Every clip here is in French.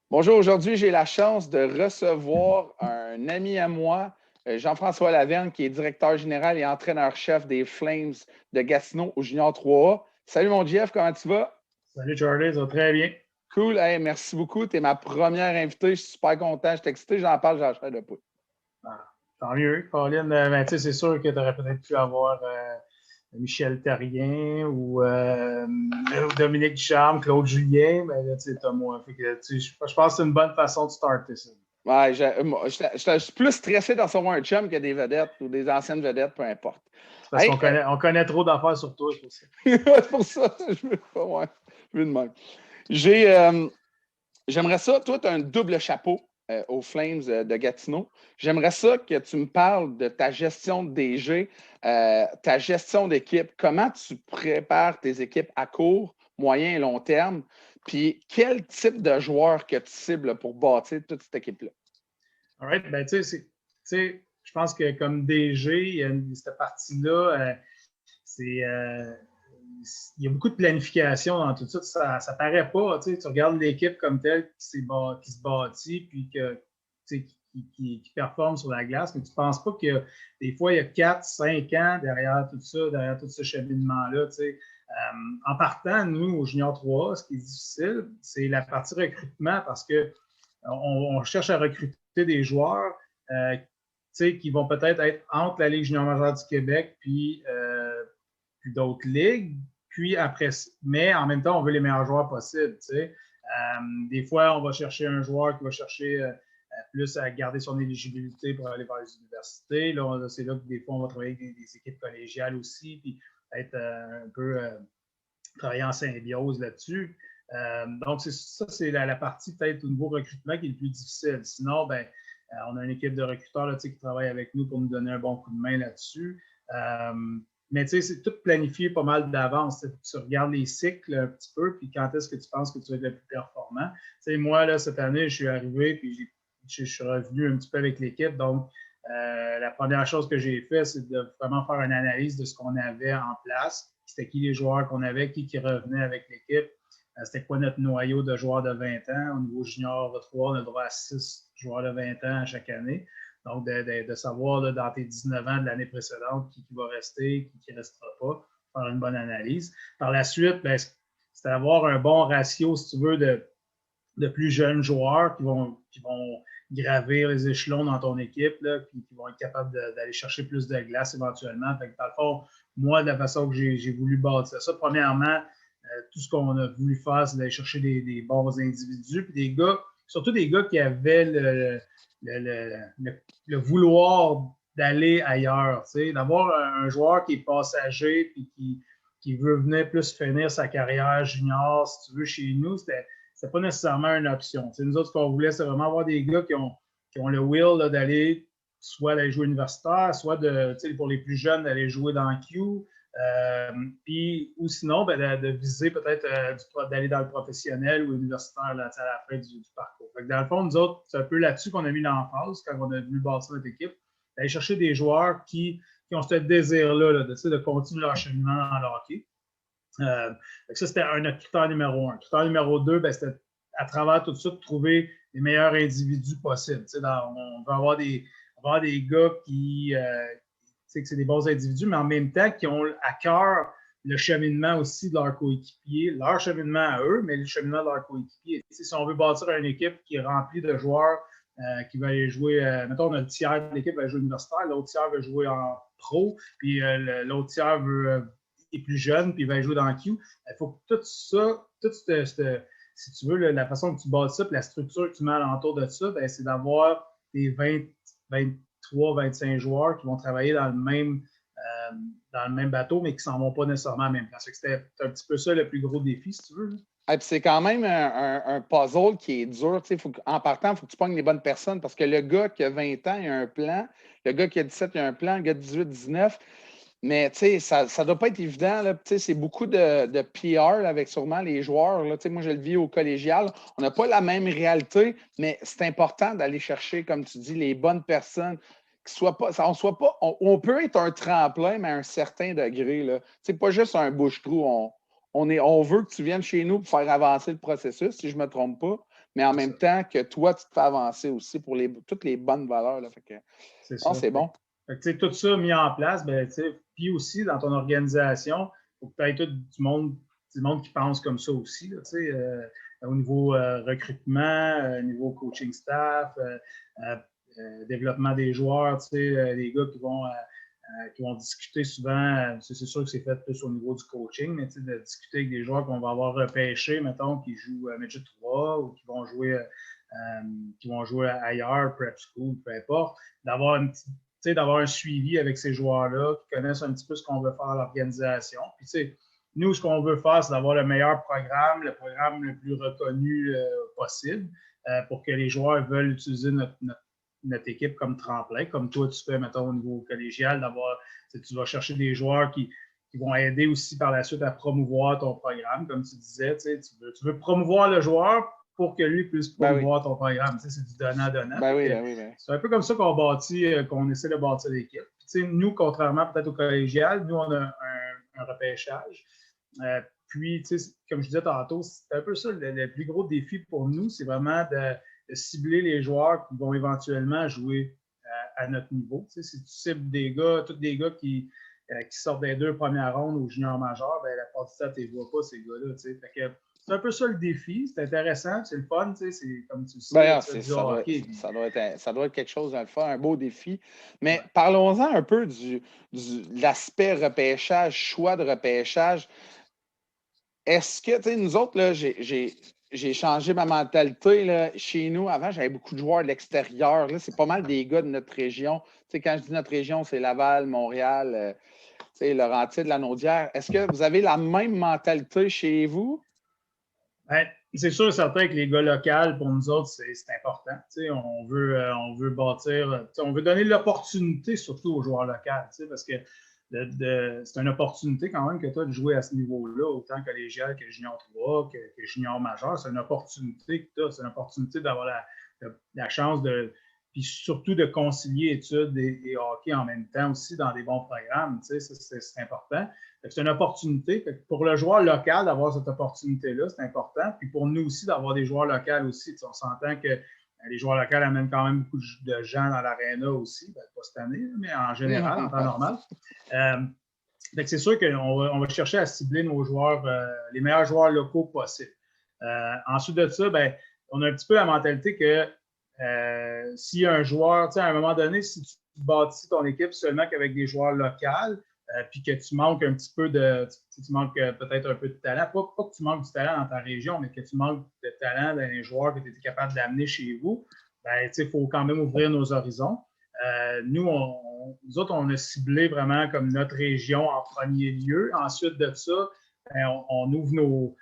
Bonjour, aujourd'hui, j'ai la chance de recevoir un ami à moi, Jean-François Laverne, qui est directeur général et entraîneur-chef des Flames de Gatineau au Junior 3A. Salut mon Jeff, comment tu vas? Salut Charlie, ça va très bien. Cool, hey, merci beaucoup. Tu es ma première invitée, je suis super content, je suis excité, j'en parle, j'en chair de poule. Ah, tant mieux, Colin. C'est sûr que tu aurais peut-être pu avoir Michel Terrien ou Dominique Ducharme, Claude Julien, mais là, tu sais, t'as moi. Je pense que c'est une bonne façon de starter ça. Ouais, je suis plus stressé d'en recevoir un chum que des vedettes ou des anciennes vedettes, peu importe. C'est parce Hey, qu'on connaît trop d'affaires sur toi, c'est pour ça. c'est pour ça, je veux pas, ouais, je veux de même. J'ai, J'aimerais ça, toi, tu as un double chapeau aux Flames de Gatineau. J'aimerais ça que tu me parles de ta gestion de DG, ta gestion d'équipe, comment tu prépares tes équipes à court, moyen et long terme, puis quel type de joueur que tu cibles pour bâtir toute cette équipe-là. All right, je pense que comme DG, cette partie-là, c'est il y a beaucoup de planification dans tout ça. Ça paraît pas. Tu regardes l'équipe comme telle qui se bâtit puis qui performe sur la glace, mais tu ne penses pas que des fois, il y a 4, 5 ans derrière tout ça, derrière tout ce cheminement-là. En partant, nous, au Junior 3A, ce qui est difficile, c'est la partie recrutement parce qu'on cherche à recruter des joueurs qui vont peut-être être entre la Ligue junior majeure du Québec puis d'autres ligues. Puis après, mais en même temps, on veut les meilleurs joueurs possibles. Des fois, on va chercher un joueur qui va chercher plus à garder son éligibilité pour aller vers les universités. Là, c'est là que des fois, on va travailler avec des équipes collégiales aussi, puis être un peu travailler en symbiose là-dessus. Donc, c'est la partie peut-être au niveau recrutement qui est le plus difficile. Sinon, on a une équipe de recruteurs là, qui travaille avec nous pour nous donner un bon coup de main là-dessus. Mais tu sais, c'est tout planifié pas mal d'avance. Tu regardes les cycles un petit peu, puis quand est-ce que tu penses que tu vas être le plus performant. Tu sais, moi, là, cette année, je suis arrivé, puis je suis revenu un petit peu avec l'équipe. Donc, la première chose que j'ai fait, c'est de vraiment faire une analyse de ce qu'on avait en place. C'était qui les joueurs qu'on avait, qui revenait avec l'équipe. C'était quoi notre noyau de joueurs de 20 ans. Au niveau junior 3, on a le droit à 6 joueurs de 20 ans à chaque année. Donc, de savoir là, dans tes 19 ans de l'année précédente qui va rester, qui ne restera pas, faire une bonne analyse. Par la suite, c'est d'avoir un bon ratio, si tu veux, de plus jeunes joueurs qui vont gravir les échelons dans ton équipe, là, qui vont être capables d'aller chercher plus de glace éventuellement. Fait que, dans le fond, moi, de la façon que j'ai voulu bâtir ça, premièrement, tout ce qu'on a voulu faire, c'est d'aller chercher des bons individus, puis des gars, surtout des gars qui avaient le vouloir d'aller ailleurs, d'avoir un joueur qui est passager puis qui veut venir plus finir sa carrière junior, si tu veux, chez nous, c'était pas nécessairement une option. Nous autres, ce qu'on voulait, c'est vraiment avoir des gars qui ont le will là, d'aller soit d'aller jouer universitaire, soit pour les plus jeunes, d'aller jouer dans Q, ou sinon, de viser peut-être d'aller dans le professionnel ou universitaire là, à la fin du parcours. Fait que dans le fond, nous autres, c'est un peu là-dessus qu'on a mis l'emphase quand on a voulu bâtir notre équipe, d'aller chercher des joueurs qui ont ce désir-là là, de continuer leur cheminement dans le hockey. Ça, c'était notre critère numéro 1. Critère numéro 2, c'était à travers tout ça de trouver les meilleurs individus possibles. On va avoir des gars qui, que c'est des bons individus, mais en même temps qui ont à cœur le cheminement aussi de leur coéquipier, leur cheminement à eux, mais le cheminement de leur coéquipier. Si on veut bâtir une équipe qui est remplie de joueurs qui va aller jouer, mettons, notre tiers de l'équipe va jouer universitaire, l'autre tiers va jouer en pro, puis l'autre tiers est plus jeune, puis il va jouer dans Q. Il faut que tout ça, si tu veux, la façon que tu bâtis ça, puis la structure que tu mets alentour de ça, c'est d'avoir des 23, 25 joueurs qui vont travailler dans le même bateau, mais qui ne s'en vont pas nécessairement à la même place. C'était un petit peu ça le plus gros défi, si tu veux. Et puis c'est quand même un puzzle qui est dur. En partant, il faut que tu pognes les bonnes personnes parce que le gars qui a 20 ans, il a un plan. Le gars qui a 17, il a un plan. Le gars de 18, 19. Mais ça ne doit pas être évident. Là. C'est beaucoup de PR là, avec sûrement les joueurs. Là. Moi, je le vis au collégial. On n'a pas la même réalité, mais c'est important d'aller chercher, comme tu dis, les bonnes personnes. On peut être un tremplin, mais à un certain degré. Là. Pas juste un bouche-trou. On veut que tu viennes chez nous pour faire avancer le processus, si je ne me trompe pas. mais en même temps que toi, tu te fais avancer aussi pour toutes les bonnes valeurs. Là. Fait que, c'est ça. c'est bon. Fait que, tout ça mis en place, ben, puis aussi dans ton organisation, il faut que tu aies tout du monde qui pense comme ça aussi. Là, au niveau recrutement, au niveau coaching staff, développement des joueurs, les gars qui vont discuter souvent, c'est sûr que c'est fait plus au niveau du coaching, mais de discuter avec des joueurs qu'on va avoir repêchés, mettons, qui jouent à Midget 3 ou qui vont jouer ailleurs, prep school, peu importe, d'avoir un suivi avec ces joueurs-là qui connaissent un petit peu ce qu'on veut faire à l'organisation. Puis, nous, ce qu'on veut faire, c'est d'avoir le meilleur programme, le programme le plus reconnu possible pour que les joueurs veulent utiliser notre équipe comme tremplin, comme toi, tu fais, mettons, au niveau collégial, tu vas chercher des joueurs qui vont aider aussi par la suite à promouvoir ton programme, comme tu disais, tu veux promouvoir le joueur pour que lui puisse promouvoir ton programme. C'est du donnant-donnant. C'est un peu comme ça qu'on essaie de bâtir l'équipe. Nous, contrairement peut-être au collégial, nous, on a un repêchage. Puis, comme je disais tantôt, c'est un peu ça le plus gros défi pour nous, c'est vraiment de cibler les joueurs qui vont éventuellement jouer à notre niveau. Si tu cibles tous des gars qui sortent des 2 premières rondes au junior majeur, ben, la part du temps, tu ne les vois pas, ces gars-là. Fait que c'est un peu ça le défi. C'est intéressant, c'est le fun. C'est comme tu sais. Ça doit être quelque chose à le faire, un beau défi. Mais parlons-en un peu de l'aspect repêchage, choix de repêchage. Est-ce que, nous autres, là, j'ai changé ma mentalité. Là. Chez nous, avant, j'avais beaucoup de joueurs de l'extérieur. Là, c'est pas mal des gars de notre région. Quand je dis notre région, c'est Laval, Montréal, Laurentides, Lanaudière. Est-ce que vous avez la même mentalité chez vous? Ben, c'est sûr et certain que les gars locaux, pour nous autres, c'est important. On veut bâtir, on veut donner l'opportunité surtout aux joueurs locaux, parce que c'est une opportunité quand même que tu as de jouer à ce niveau-là, autant collégial que junior 3, que junior majeur. C'est une opportunité que tu as. C'est une opportunité d'avoir la chance puis surtout de concilier études et hockey en même temps aussi dans des bons programmes. C'est important. C'est une opportunité. Pour le joueur local, d'avoir cette opportunité-là, c'est important. Puis pour nous aussi, d'avoir des joueurs locaux aussi. On s'entend que les joueurs locaux amènent quand même beaucoup de gens dans l'aréna aussi. Ben, pas cette année, mais en général, en temps normal. C'est sûr qu'on va chercher à cibler nos joueurs, les meilleurs joueurs locaux possibles. Ensuite de ça, ben, on a un petit peu la mentalité que s'il y a un joueur, à un moment donné, si tu bâtis ton équipe seulement qu'avec des joueurs locaux, puis que tu manques un petit peu tu manques peut-être un peu de talent, pas que tu manques du talent dans ta région, mais que tu manques de talent dans les joueurs que tu étais capable d'amener chez vous, ben, il faut quand même ouvrir nos horizons. Nous autres, on a ciblé vraiment comme notre région en premier lieu. Ensuite de ça, ben, on ouvre nos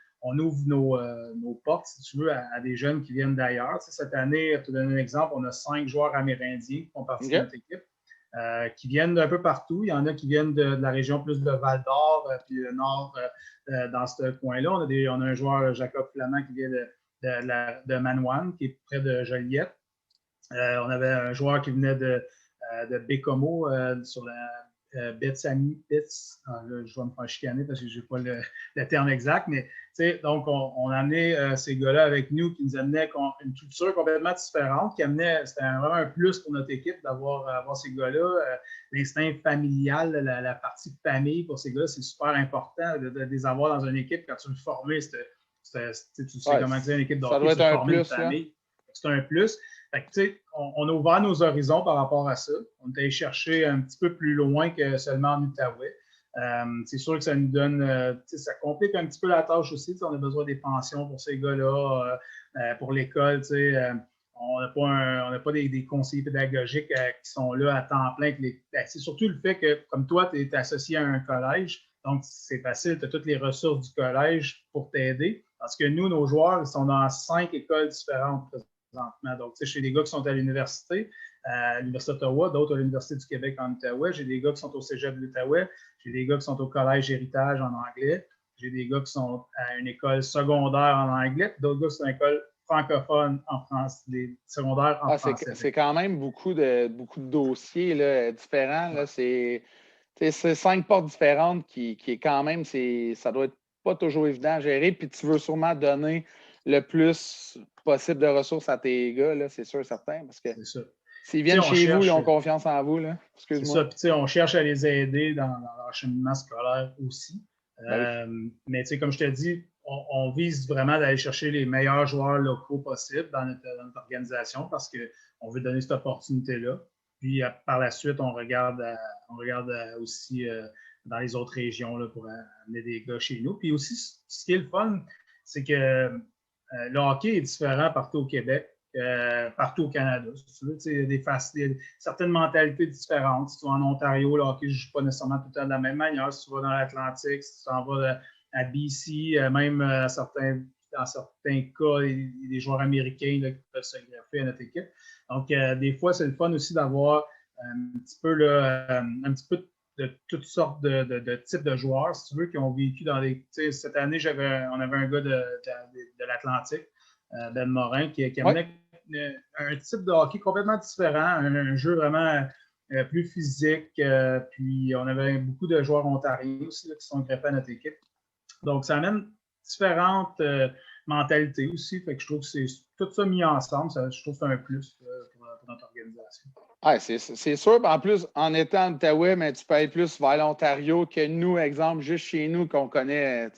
portes, si tu veux, à des jeunes qui viennent d'ailleurs. Cette année, pour te donner un exemple, on a 5 joueurs amérindiens qui font partie de notre équipe, qui viennent d'un peu partout. Il y en a qui viennent de la région plus de Val-d'Or, puis le nord, dans ce coin-là. On a un joueur, Jacob Flamand, qui vient de Manoine, qui est près de Joliette. On avait un joueur qui venait de Bécomo, sur la Betsami. Je vais me faire chicaner parce que je n'ai pas le terme exact, mais donc on a amené ces gars-là avec nous qui nous amenaient une culture complètement différente, c'était vraiment un plus pour notre équipe d'avoir ces gars-là. L'instinct familial, la partie famille pour ces gars, c'est super important de les avoir dans une équipe quand tu veux former. Tu sais comment dire une équipe de hockey, c'est former une famille. C'est un plus. On a ouvert nos horizons par rapport à ça. On est allé chercher un petit peu plus loin que seulement en Outaouais. C'est sûr que ça nous donne, ça complique un petit peu la tâche aussi. On a besoin des pensions pour ces gars-là, pour l'école. On n'a pas des conseillers pédagogiques qui sont là à temps plein. C'est surtout le fait que, comme toi, tu es associé à un collège, donc c'est facile, tu as toutes les ressources du collège pour t'aider. Parce que nous, nos joueurs, ils sont dans 5 écoles différentes. Donc, j'ai des gars qui sont à l'université d'Ottawa, d'autres à l'Université du Québec en Outaouais. J'ai des gars qui sont au Cégep de l'Outaouais. J'ai des gars qui sont au Collège Héritage en anglais. J'ai des gars qui sont à une école secondaire en anglais. D'autres gars qui sont à une école francophone en France, des secondaires en français. C'est quand même beaucoup de dossiers là, différents. Là. C'est 5 portes différentes qui est quand même, ça doit être pas toujours évident à gérer. Puis tu veux sûrement donner le plus possible de ressources à tes gars, là, c'est sûr, certain, parce que s'ils viennent chez vous, ils ont confiance en vous. Là. Excuse-moi. C'est ça, on cherche à les aider dans leur cheminement scolaire aussi. Mais comme je te dis, on vise vraiment d'aller chercher les meilleurs joueurs locaux possibles dans notre organisation parce qu'on veut donner cette opportunité-là. Puis par la suite, on regarde aussi dans les autres régions là, pour amener des gars chez nous. Puis aussi, ce qui est le fun, c'est que le hockey est différent partout au Québec, partout au Canada. Si tu veux, il y a certaines mentalités différentes. Si tu vas en Ontario, le hockey ne joue pas nécessairement tout le temps de la même manière. Si tu vas dans l'Atlantique, si tu t'en vas à BC, même dans certains cas, il y a des joueurs américains là, qui peuvent se greffer à notre équipe. Donc, des fois, c'est le fun aussi d'avoir un petit peu de toutes sortes de types de joueurs, si tu veux, qui ont vécu dans des... Cette année, on avait un gars de l'Atlantique, Ben Morin, qui amenait un type de hockey complètement différent, un jeu vraiment plus physique. Puis, on avait beaucoup de joueurs ontariens aussi là, qui sont greffés à notre équipe. Donc, ça amène différentes mentalités aussi. Fait que je trouve que c'est tout ça mis ensemble. Je trouve que c'est un plus pour notre organisation. Ouais, c'est sûr. En plus, en étant en Outaouais, mais tu peux être plus vers l'Ontario que nous, exemple, juste chez nous qu'on connaît.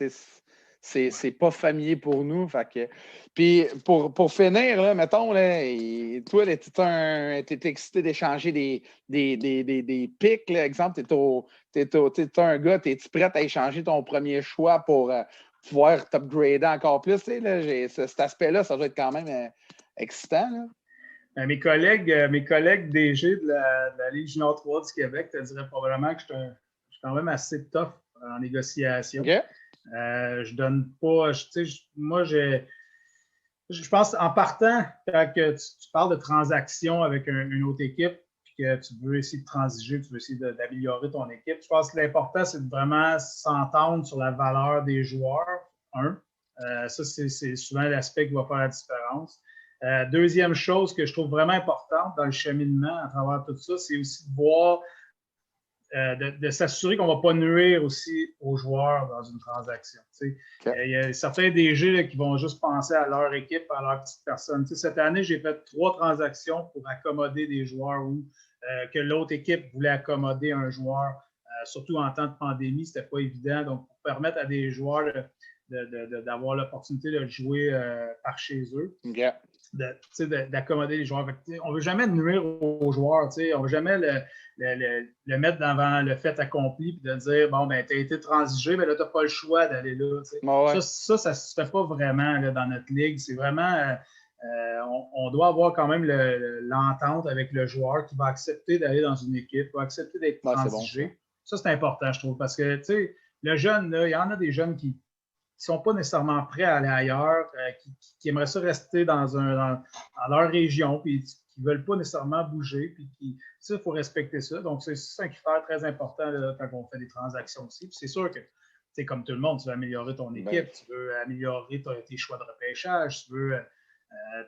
C'est pas familier pour nous. Fait que... Puis pour finir, là, mettons, là, toi, t'es excité d'échanger des pics. Là. Exemple, t'es un gars, t'es-tu prêt à échanger ton premier choix pour pouvoir t'upgrader encore plus? Là, cet aspect-là, ça doit être quand même excitant. Là. Mes collègues DG de la Ligue junior 3 du Québec te diraient probablement que je suis quand même assez tough en négociation. Okay. Je donne pas... Moi, je pense, en partant, quand tu parles de transaction avec une autre équipe, puis que tu veux essayer de transiger, tu veux essayer d'améliorer ton équipe, je pense que l'important, c'est de vraiment s'entendre sur la valeur des joueurs, ça, c'est souvent l'aspect qui va faire la différence. Deuxième chose que je trouve vraiment importante dans le cheminement à travers tout ça, c'est aussi de voir, de s'assurer qu'on ne va pas nuire aussi aux joueurs dans une transaction. Okay. Il y a certains DG là, qui vont juste penser à leur équipe, à leur petite personne. Cette année, j'ai fait 3 transactions pour accommoder des joueurs où que l'autre équipe voulait accommoder un joueur, surtout en temps de pandémie, ce n'était pas évident. Donc, pour permettre à des joueurs d'avoir l'opportunité de jouer par chez eux. Okay. D'accommoder les joueurs. On ne veut jamais nuire aux joueurs. On ne veut jamais le mettre devant le fait accompli et de dire bon, ben, tu as été transigé, mais là, tu n'as pas le choix d'aller là. Ouais. Ça ne se fait pas vraiment là, dans notre ligue. C'est vraiment. On doit avoir quand même l'entente avec le joueur qui va accepter d'aller dans une équipe, va accepter d'être transigé. Bon, ça, c'est important, je trouve, parce que le jeune, il y en a des jeunes qui ne sont pas nécessairement prêts à aller ailleurs, qui aimeraient ça rester dans leur région, puis qui ne veulent pas nécessairement bouger. Puis il faut respecter ça. Donc, c'est un critère très important là, quand on fait des transactions aussi. Puis c'est sûr que, comme tout le monde, tu veux améliorer ton équipe, tu veux améliorer tes choix de repêchage, tu veux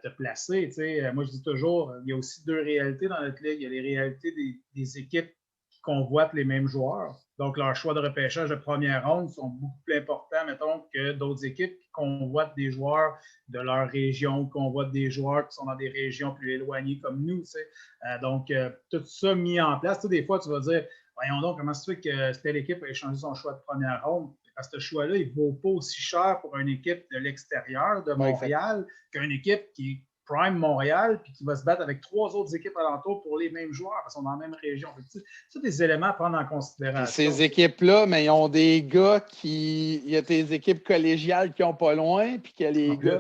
te placer. Moi, je dis toujours, il y a aussi 2 réalités dans notre ligue. Il y a les réalités des équipes qui convoitent les mêmes joueurs. Donc, leurs choix de repêchage de première ronde sont beaucoup plus importants, mettons, que d'autres équipes qui convoitent des joueurs de leur région, qui convoitent des joueurs qui sont dans des régions plus éloignées comme nous. Donc, tout ça mis en place. Des fois, tu vas dire, voyons donc, comment ça se fait que telle équipe a échangé son choix de première ronde? Parce que ce choix-là, il ne vaut pas aussi cher pour une équipe de l'extérieur de Montréal qu'une équipe qui est Prime Montréal, puis qui va se battre avec 3 autres équipes alentour pour les mêmes joueurs, parce qu'ils sont dans la même région. C'est des éléments à prendre en considération. Ces équipes-là, mais ils ont des gars qui... Il y a des équipes collégiales qui n'ont pas loin, puis qu'il y a les gars...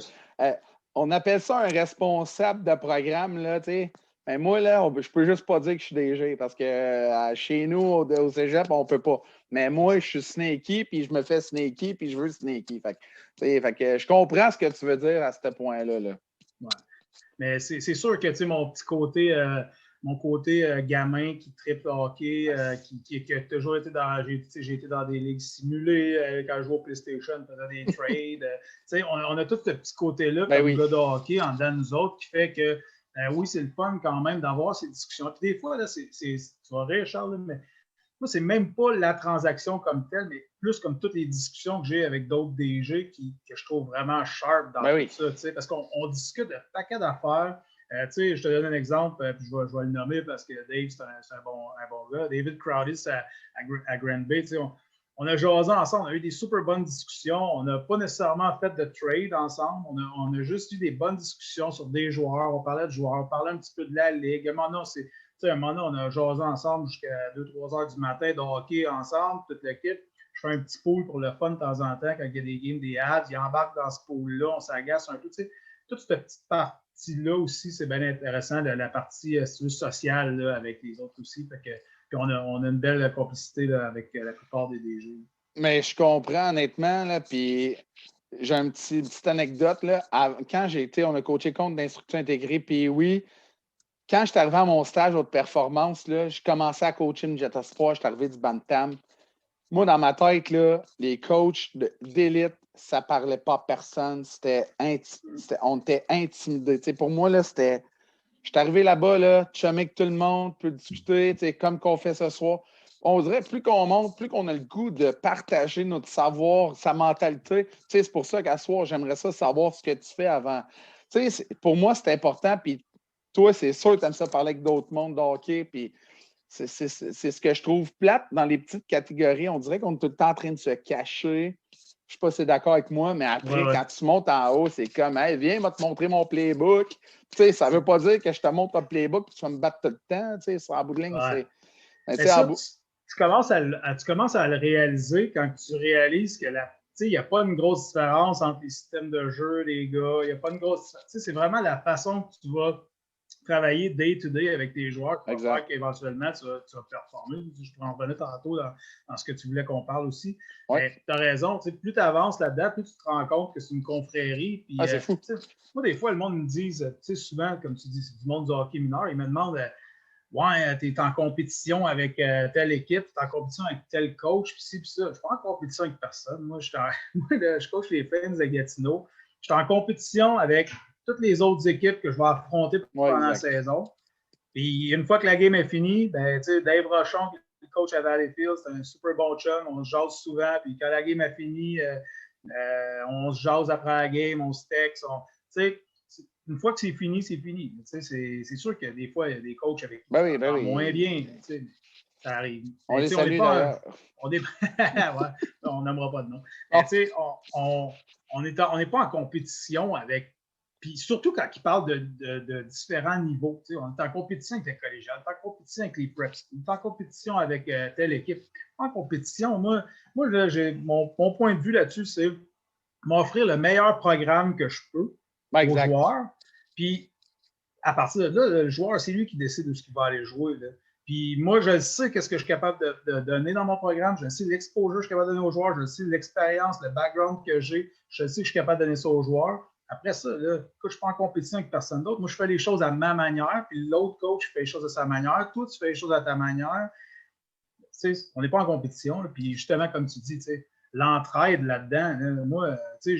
on appelle ça un responsable de programme, là, tu sais. Mais moi, là, je peux juste pas dire que je suis DG, parce que chez nous, au cégep, on peut pas. Mais moi, je suis sneaky, puis je me fais sneaky, puis je veux sneaky. Fait que je comprends ce que tu veux dire à ce point-là. Là. Ouais. Mais c'est sûr que mon petit côté, gamin qui triple hockey, qui a toujours été dans. J'ai été dans des ligues simulées quand je jouais au PlayStation, faisais des trades. On a tout ce petit côté-là comme gars de hockey en dedans de nous autres qui fait que oui, c'est le fun quand même d'avoir ces discussions. Puis des fois, là, tu vas rire, Charles, mais moi, c'est même pas la transaction comme telle, mais plus comme toutes les discussions que j'ai avec d'autres DG que je trouve vraiment sharp dans tout ça, tu sais, parce qu'on discute de paquet d'affaires. Tu sais, je te donne un exemple, puis je vais le nommer parce que Dave, c'est un bon gars. David Crowdis à Grand Bay, tu sais, on a jasé ensemble, on a eu des super bonnes discussions. On n'a pas nécessairement fait de trade ensemble. On a juste eu des bonnes discussions sur des joueurs. On parlait de joueurs, on parlait un petit peu de la ligue. À un moment donné, on a jasé ensemble jusqu'à 2-3 heures du matin de hockey ensemble, toute l'équipe. Je fais un petit pool pour le fun de temps en temps quand il y a des games, des ads. Ils embarquent dans ce pool-là, on s'agace un peu. Tu sais, toute cette petite partie-là aussi, c'est bien intéressant, la partie sociale là, avec les autres aussi. Fait que, puis on a une belle complicité là, avec la plupart des DG. Mais je comprends honnêtement, là, puis j'ai une petite anecdote. Là. Quand on a coaché contre d'instruction intégrée, puis oui, quand je suis arrivé à mon stage haute performance, là, je commençais à coacher une Jet Espoir, je suis arrivé du Bantam. Moi, dans ma tête, là, les coachs d'élite, ça ne parlait pas à personne. On était intimidés. Pour moi, là, c'était. Je suis arrivé là-bas, là, chumé avec tout le monde, peut discuter, comme qu'on fait ce soir. On dirait, plus qu'on monte, plus qu'on a le goût de partager notre savoir, sa mentalité. C'est pour ça qu'à ce soir, j'aimerais ça savoir ce que tu fais avant. Pour moi, c'est important. Puis toi, c'est sûr que tu aimes ça parler avec d'autres mondes de hockey. Puis c'est ce que je trouve plate dans les petites catégories. On dirait qu'on est tout le temps en train de se cacher. Je ne sais pas si tu es d'accord avec moi, mais après, quand tu montes en haut, c'est comme hey, viens, je vais te montrer mon playbook. Ça ne veut pas dire que je te montre ton playbook et tu vas me battre tout le temps. Sur la bout de ligne, c'est. Tu commences à le réaliser quand tu réalises que il n'y a pas une grosse différence entre les systèmes de jeu, les gars. Il n'y a pas une grosse. C'est vraiment la façon que tu vas travailler day-to-day avec tes joueurs qui va faire qu'éventuellement, tu vas performer. Je pourrais en revenir tantôt dans ce que tu voulais qu'on parle aussi. Mais tu as raison. Plus tu avances là-dedans, plus tu te rends compte que c'est une confrérie. Puis, c'est fou. Moi, des fois, le monde me dit, souvent, comme tu dis, c'est du monde du hockey mineur, ils me demandent ouais, tu es en compétition avec telle équipe, tu es en compétition avec tel coach, puis ci, puis ça. Je ne suis pas en compétition avec personne. Moi, je coach les Flames de Gatineau. Je suis en compétition avec toutes les autres équipes que je vais affronter pendant la saison. Puis une fois que la game est finie, ben, Dave Rochon, le coach à Valleyfield, c'est un super bon chum. On se jase souvent. Puis quand la game est finie, on se jase après la game, on se texte. Une fois que c'est fini, c'est fini. C'est sûr que des fois, il y a des coachs avec qui ça moins bien. Ça arrive. On les salue d'ailleurs. On n'aimera pas de nom. On n'est pas en compétition avec. Puis surtout quand ils parlent de différents niveaux. On est en compétition avec les collégiales, on est en compétition avec les preps, on est en compétition avec telle équipe. En compétition, moi là, mon point de vue là-dessus, c'est m'offrir le meilleur programme que je peux aux joueurs. Puis, à partir de là, le joueur, c'est lui qui décide de ce qu'il va aller jouer. Là. Puis, moi, je sais qu'est-ce que je suis capable de donner dans mon programme. Je sais l'exposure que je suis capable de donner aux joueurs. Je sais l'expérience, le background que j'ai. Je sais que je suis capable de donner ça aux joueurs. Après ça, là, écoute, je ne suis pas en compétition avec personne d'autre. Moi, je fais les choses à ma manière. Puis, l'autre coach fait les choses à sa manière. Toi, tu fais les choses à ta manière. On n'est pas en compétition. Là. Puis, justement, comme tu dis, l'entraide là-dedans. Là, moi, j'ai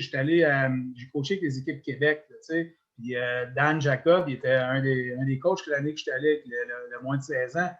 coaché avec les équipes Québec. Puis Dan Jacob, il était un des coachs l'année que j'étais allé avec le moins de 16 ans.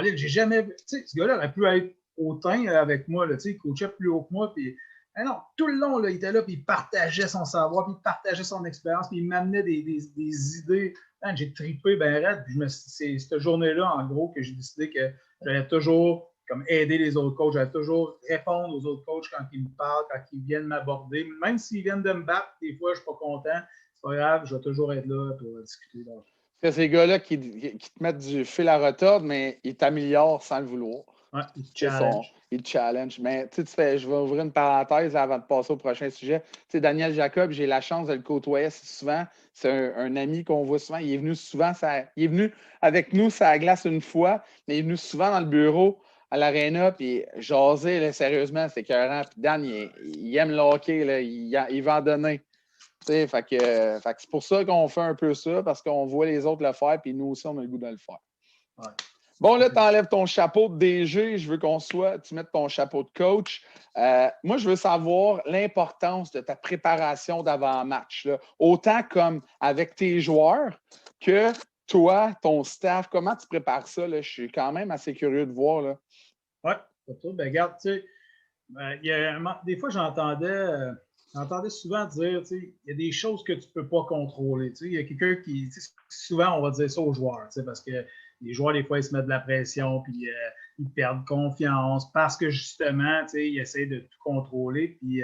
J'ai jamais. Ce gars-là aurait pu être hautain avec moi. Là, il coachait plus haut que moi. Puis, non, tout le long, là, il était là, puis il partageait son savoir, puis il partageait son expérience, puis il m'amenait des idées. Man, j'ai trippé bien raide. Puis c'est cette journée-là, en gros, que j'ai décidé que j'allais toujours comme aider les autres coachs. J'allais toujours répondre aux autres coachs quand ils me parlent, quand ils viennent m'aborder. Même s'ils viennent de me battre, des fois, je ne suis pas content. C'est pas grave, je vais toujours être là pour discuter. C'est ces gars-là qui te mettent du fil à retordre, mais ils t'améliorent sans le vouloir. Ouais, ils te challenge. Ils te challenge. Mais je vais ouvrir une parenthèse avant de passer au prochain sujet. Daniel Jacob, j'ai la chance de le côtoyer souvent. C'est un ami qu'on voit souvent. Il est venu souvent, il est venu avec nous sur la glace une fois, mais il est venu souvent dans le bureau à l'aréna, puis jaser, là, sérieusement, c'est écœurant. Puis Dan, il aime le hockey, là, il va en donner. Fait que c'est pour ça qu'on fait un peu ça, parce qu'on voit les autres le faire, puis nous aussi, on a le goût de le faire. Ouais. Bon, là, tu enlèves ton chapeau de DG. Je veux tu mettes ton chapeau de coach. Moi, je veux savoir l'importance de ta préparation d'avant-match. Là. Autant comme avec tes joueurs que toi, ton staff. Comment tu prépares ça? Là? Je suis quand même assez curieux de voir. Là. Oui, pas trop. Ben, regarde, tu sais, des fois, j'entendais souvent dire, tu sais, il y a des choses que tu ne peux pas contrôler. Tu sais, il y a quelqu'un qui, tu sais, souvent, on va dire ça aux joueurs, tu sais, parce que les joueurs, des fois, ils se mettent de la pression, puis ils perdent confiance parce que, justement, tu sais, ils essaient de tout contrôler, puis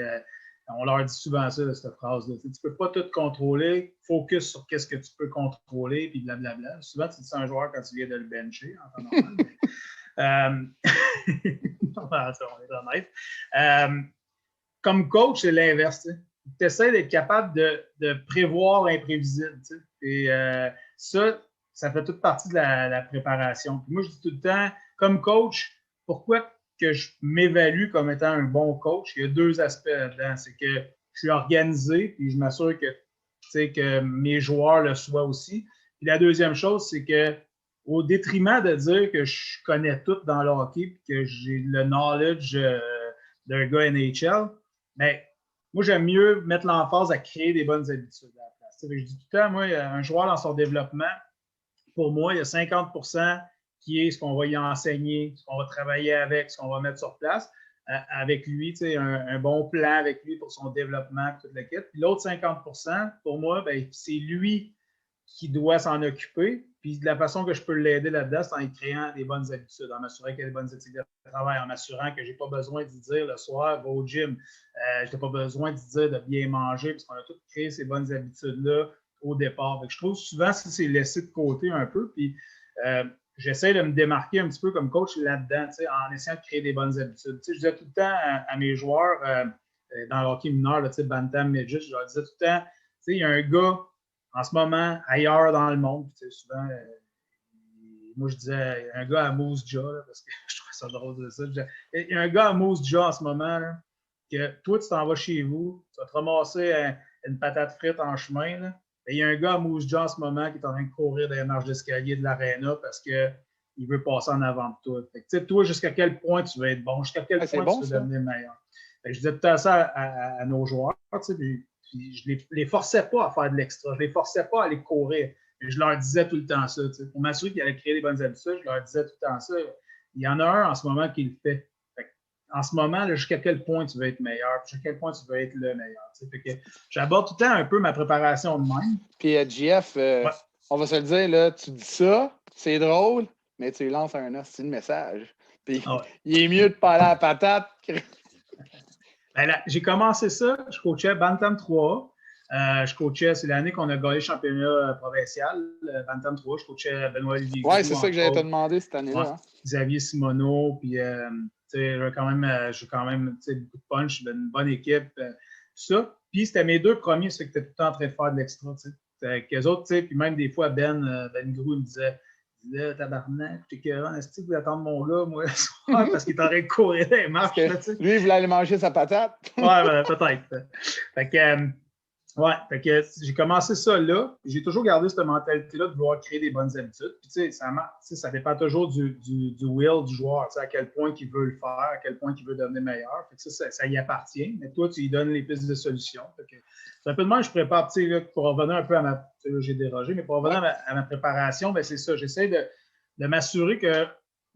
on leur dit souvent ça, cette phrase-là. Tu ne peux pas tout contrôler, focus sur qu'est-ce que tu peux contrôler, puis blablabla. Souvent, tu dis ça à un joueur quand tu viens de le bencher, en temps normal, mais, on est honnête. Comme coach, c'est l'inverse. Tu essaies d'être capable de prévoir l'imprévisible. Et ça fait toute partie de la préparation. Puis moi, je dis tout le temps, comme coach, pourquoi que je m'évalue comme étant un bon coach? Il y a deux aspects là-dedans. C'est que je suis organisé, puis je m'assure que mes joueurs le soient aussi. Puis la deuxième chose, c'est que au détriment de dire que je connais tout dans le hockey et que j'ai le knowledge d'un gars NHL, mais moi, j'aime mieux mettre l'emphase à créer des bonnes habitudes à la place. Je dis tout le temps, moi, un joueur dans son développement, pour moi, il y a 50% qui est ce qu'on va y enseigner, ce qu'on va travailler avec, ce qu'on va mettre sur place avec lui, un bon plan avec lui pour son développement, toute la quête. Puis l'autre 50%, pour moi, ben, c'est lui qui doit s'en occuper. Puis de la façon que je peux l'aider là-dedans, c'est en créant des bonnes habitudes, en m'assurant qu'il y a des bonnes éthiques de travail, en m'assurant que je n'ai pas besoin de dire le soir, va au gym. Je n'ai pas besoin de dire de bien manger, parce qu'on a tous créé ces bonnes habitudes-là au départ. Je trouve souvent que c'est laissé de côté un peu. Puis j'essaie de me démarquer un petit peu comme coach là-dedans, en essayant de créer des bonnes habitudes. Je disais tout le temps à mes joueurs dans le hockey mineur, Bantam, Midget, je leur disais tout le temps, il y a un gars en ce moment, ailleurs dans le monde, souvent, moi je disais, un gars à Moose Jaw, parce que je trouvais ça drôle de ça. Il y a un gars à Moose Jaw en ce moment, là, que toi, tu t'en vas chez vous, tu vas te ramasser une patate frite en chemin, là, et il y a un gars à Moose Jaw en ce moment qui est en train de courir dans les marches d'escalier de l'aréna parce qu'il veut passer en avant de toi. Fait que, toi, jusqu'à quel point tu veux être bon, jusqu'à quel point tu veux devenir meilleur. Fait que je disais tout ça à nos joueurs, puis je ne les forçais pas à faire de l'extra. Je ne les forçais pas à aller courir. Et je leur disais tout le temps ça. Pour m'assurer qu'ils allaient créer des bonnes habitudes, je leur disais tout le temps ça. Il y en a un en ce moment qui le fait. En ce moment, là, jusqu'à quel point tu veux être meilleur, jusqu'à quel point tu veux être le meilleur. Fait que j'aborde tout le temps un peu ma préparation de même. Puis, JF, on va se le dire, là, tu dis ça, c'est drôle, mais tu lances un hostile message. Puis, il est mieux de parler à la patate que... Ben là, j'ai commencé ça, je coachais Bantam 3. Je coachais, c'est l'année qu'on a gagné le championnat provincial, Bantam 3. Je coachais Benoît Olivier. Oui, c'est ça que j'allais te demander cette année-là. Ouais. Xavier Simoneau, puis j'ai quand même beaucoup de punch, une bonne équipe, tout ça. Puis c'était mes deux premiers, c'est que tu étais tout le temps en train de faire de l'extra. Avec eux autres, puis même des fois, Ben Grou me disait, tabarnak, t'es écœurant, est-ce que vous attendez mon gars, moi, parce qu'il est en train de courir dans les marches. Lui, il voulait aller manger sa patate. Ouais, peut-être. Fait que j'ai commencé ça là. J'ai toujours gardé cette mentalité-là de vouloir créer des bonnes habitudes. Puis, ça dépend toujours du will du joueur, à quel point il veut le faire, à quel point il veut devenir meilleur. Fait que ça y appartient. Mais toi, tu lui donnes les pistes de solutions. Rapidement, je prépare, pour revenir un peu à ma... J'ai dérogé, mais pour revenir à ma préparation, ben, c'est ça. J'essaie de m'assurer que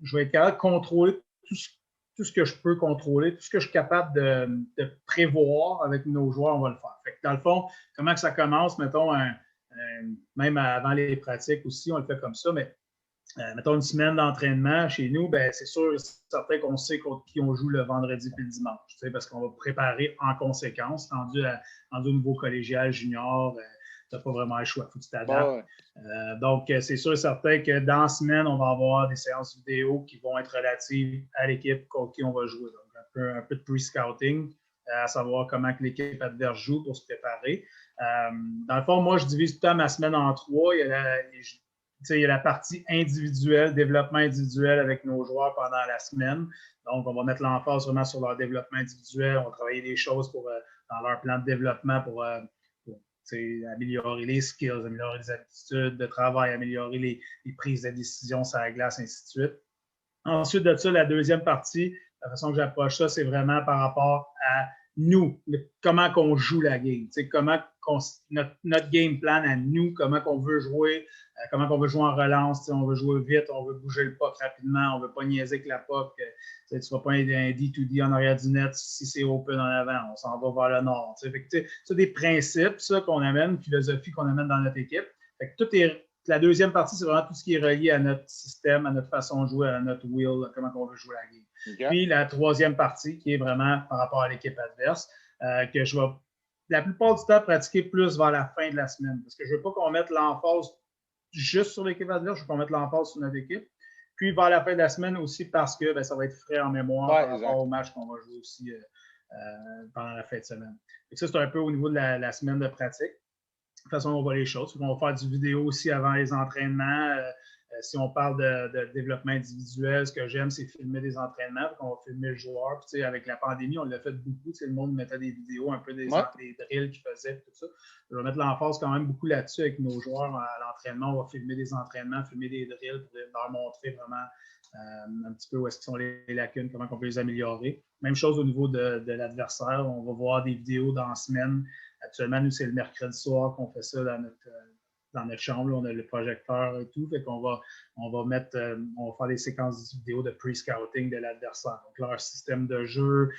je vais être capable de contrôler tout ce que je peux contrôler, tout ce que je suis capable de prévoir avec nos joueurs, on va le faire. Fait que dans le fond, comment que ça commence, mettons, même avant les pratiques aussi, on le fait comme ça, mais mettons une semaine d'entraînement chez nous, ben, c'est sûr et certain qu'on sait contre qui on joue le vendredi et le dimanche, parce qu'on va préparer en conséquence, rendu au niveau collégial, junior, tu n'as pas vraiment le choix, il faut que tu t'adaptes. Donc, c'est sûr et certain que dans la semaine, on va avoir des séances vidéo qui vont être relatives à l'équipe contre qui on va jouer. Donc, un peu de pre-scouting, à savoir comment que l'équipe adverse joue pour se préparer. Dans le fond, moi, je divise tout le temps ma semaine en 3. Il y a la partie individuelle, développement individuel avec nos joueurs pendant la semaine. Donc, on va mettre l'emphase vraiment sur leur développement individuel. On va travailler des choses dans leur plan de développement pour améliorer les skills, améliorer les aptitudes de travail, améliorer les prises de décision sur la glace, ainsi de suite. Ensuite de ça, la deuxième partie, la façon que j'approche ça, c'est vraiment par rapport à nous, comment qu'on joue la game, notre game plan à nous, comment qu'on veut jouer, comment qu'on veut jouer en relance, on veut jouer vite, on veut bouger le puck rapidement, on ne veut pas niaiser avec la puck, tu ne vas pas un D2D en arrière du net si c'est open en avant, on s'en va vers le nord. C'est des principes ça, qu'on amène, une philosophie qu'on amène dans notre équipe. Fait que la deuxième partie, c'est vraiment tout ce qui est relié à notre système, à notre façon de jouer, à notre wheel, comment on veut jouer la game. Okay. Puis la troisième partie, qui est vraiment par rapport à l'équipe adverse, que je vais la plupart du temps pratiquer plus vers la fin de la semaine. Parce que je ne veux pas qu'on mette l'emphase juste sur l'équipe adverse, je veux qu'on mette l'emphase sur notre équipe. Puis vers la fin de la semaine aussi parce que ça va être frais en mémoire par rapport au match qu'on va jouer aussi pendant la fin de semaine. Et ça, c'est un peu au niveau de la semaine de pratique. De toute façon, on voit les choses. On va faire du vidéo aussi avant les entraînements. Si on parle de développement individuel, ce que j'aime, c'est filmer des entraînements. On va filmer le joueur. Puis, avec la pandémie, on l'a fait beaucoup. Le monde mettait des vidéos, un peu des drills qu'ils faisaient, tout ça. Je vais mettre l'emphase quand même beaucoup là-dessus avec nos joueurs à l'entraînement. On va filmer des entraînements, filmer des drills pour leur montrer vraiment un petit peu où est-ce sont les lacunes, comment on peut les améliorer. Même chose au niveau de l'adversaire. On va voir des vidéos dans la semaine. Actuellement, nous, c'est le mercredi soir qu'on fait ça dans notre chambre. Là, on a le projecteur et tout. Fait qu'on va faire des séquences vidéo de pre-scouting de l'adversaire. Donc, leur système de jeu,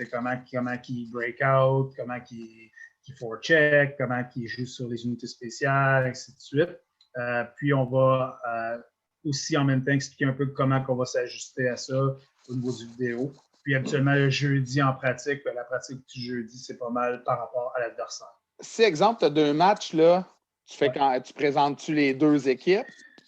comment ils break out, comment ils forecheck, comment ils jouent sur les unités spéciales, ainsi de suite. Puis, on va aussi en même temps expliquer un peu comment on va s'ajuster à ça au niveau du vidéo. Puis habituellement, le jeudi en pratique, la pratique du jeudi, c'est pas mal par rapport à l'adversaire. Si, exemple, tu as 2 matchs, là, tu présentes-tu les 2 équipes?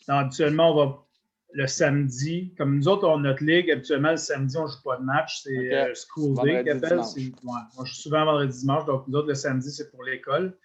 Non, habituellement, le samedi, comme nous autres, on a notre ligue, habituellement, le samedi, on ne joue pas de match, c'est School Day qu'ils appellent. Moi, je joue souvent vendredi dimanche, donc nous autres, le samedi, c'est pour l'école.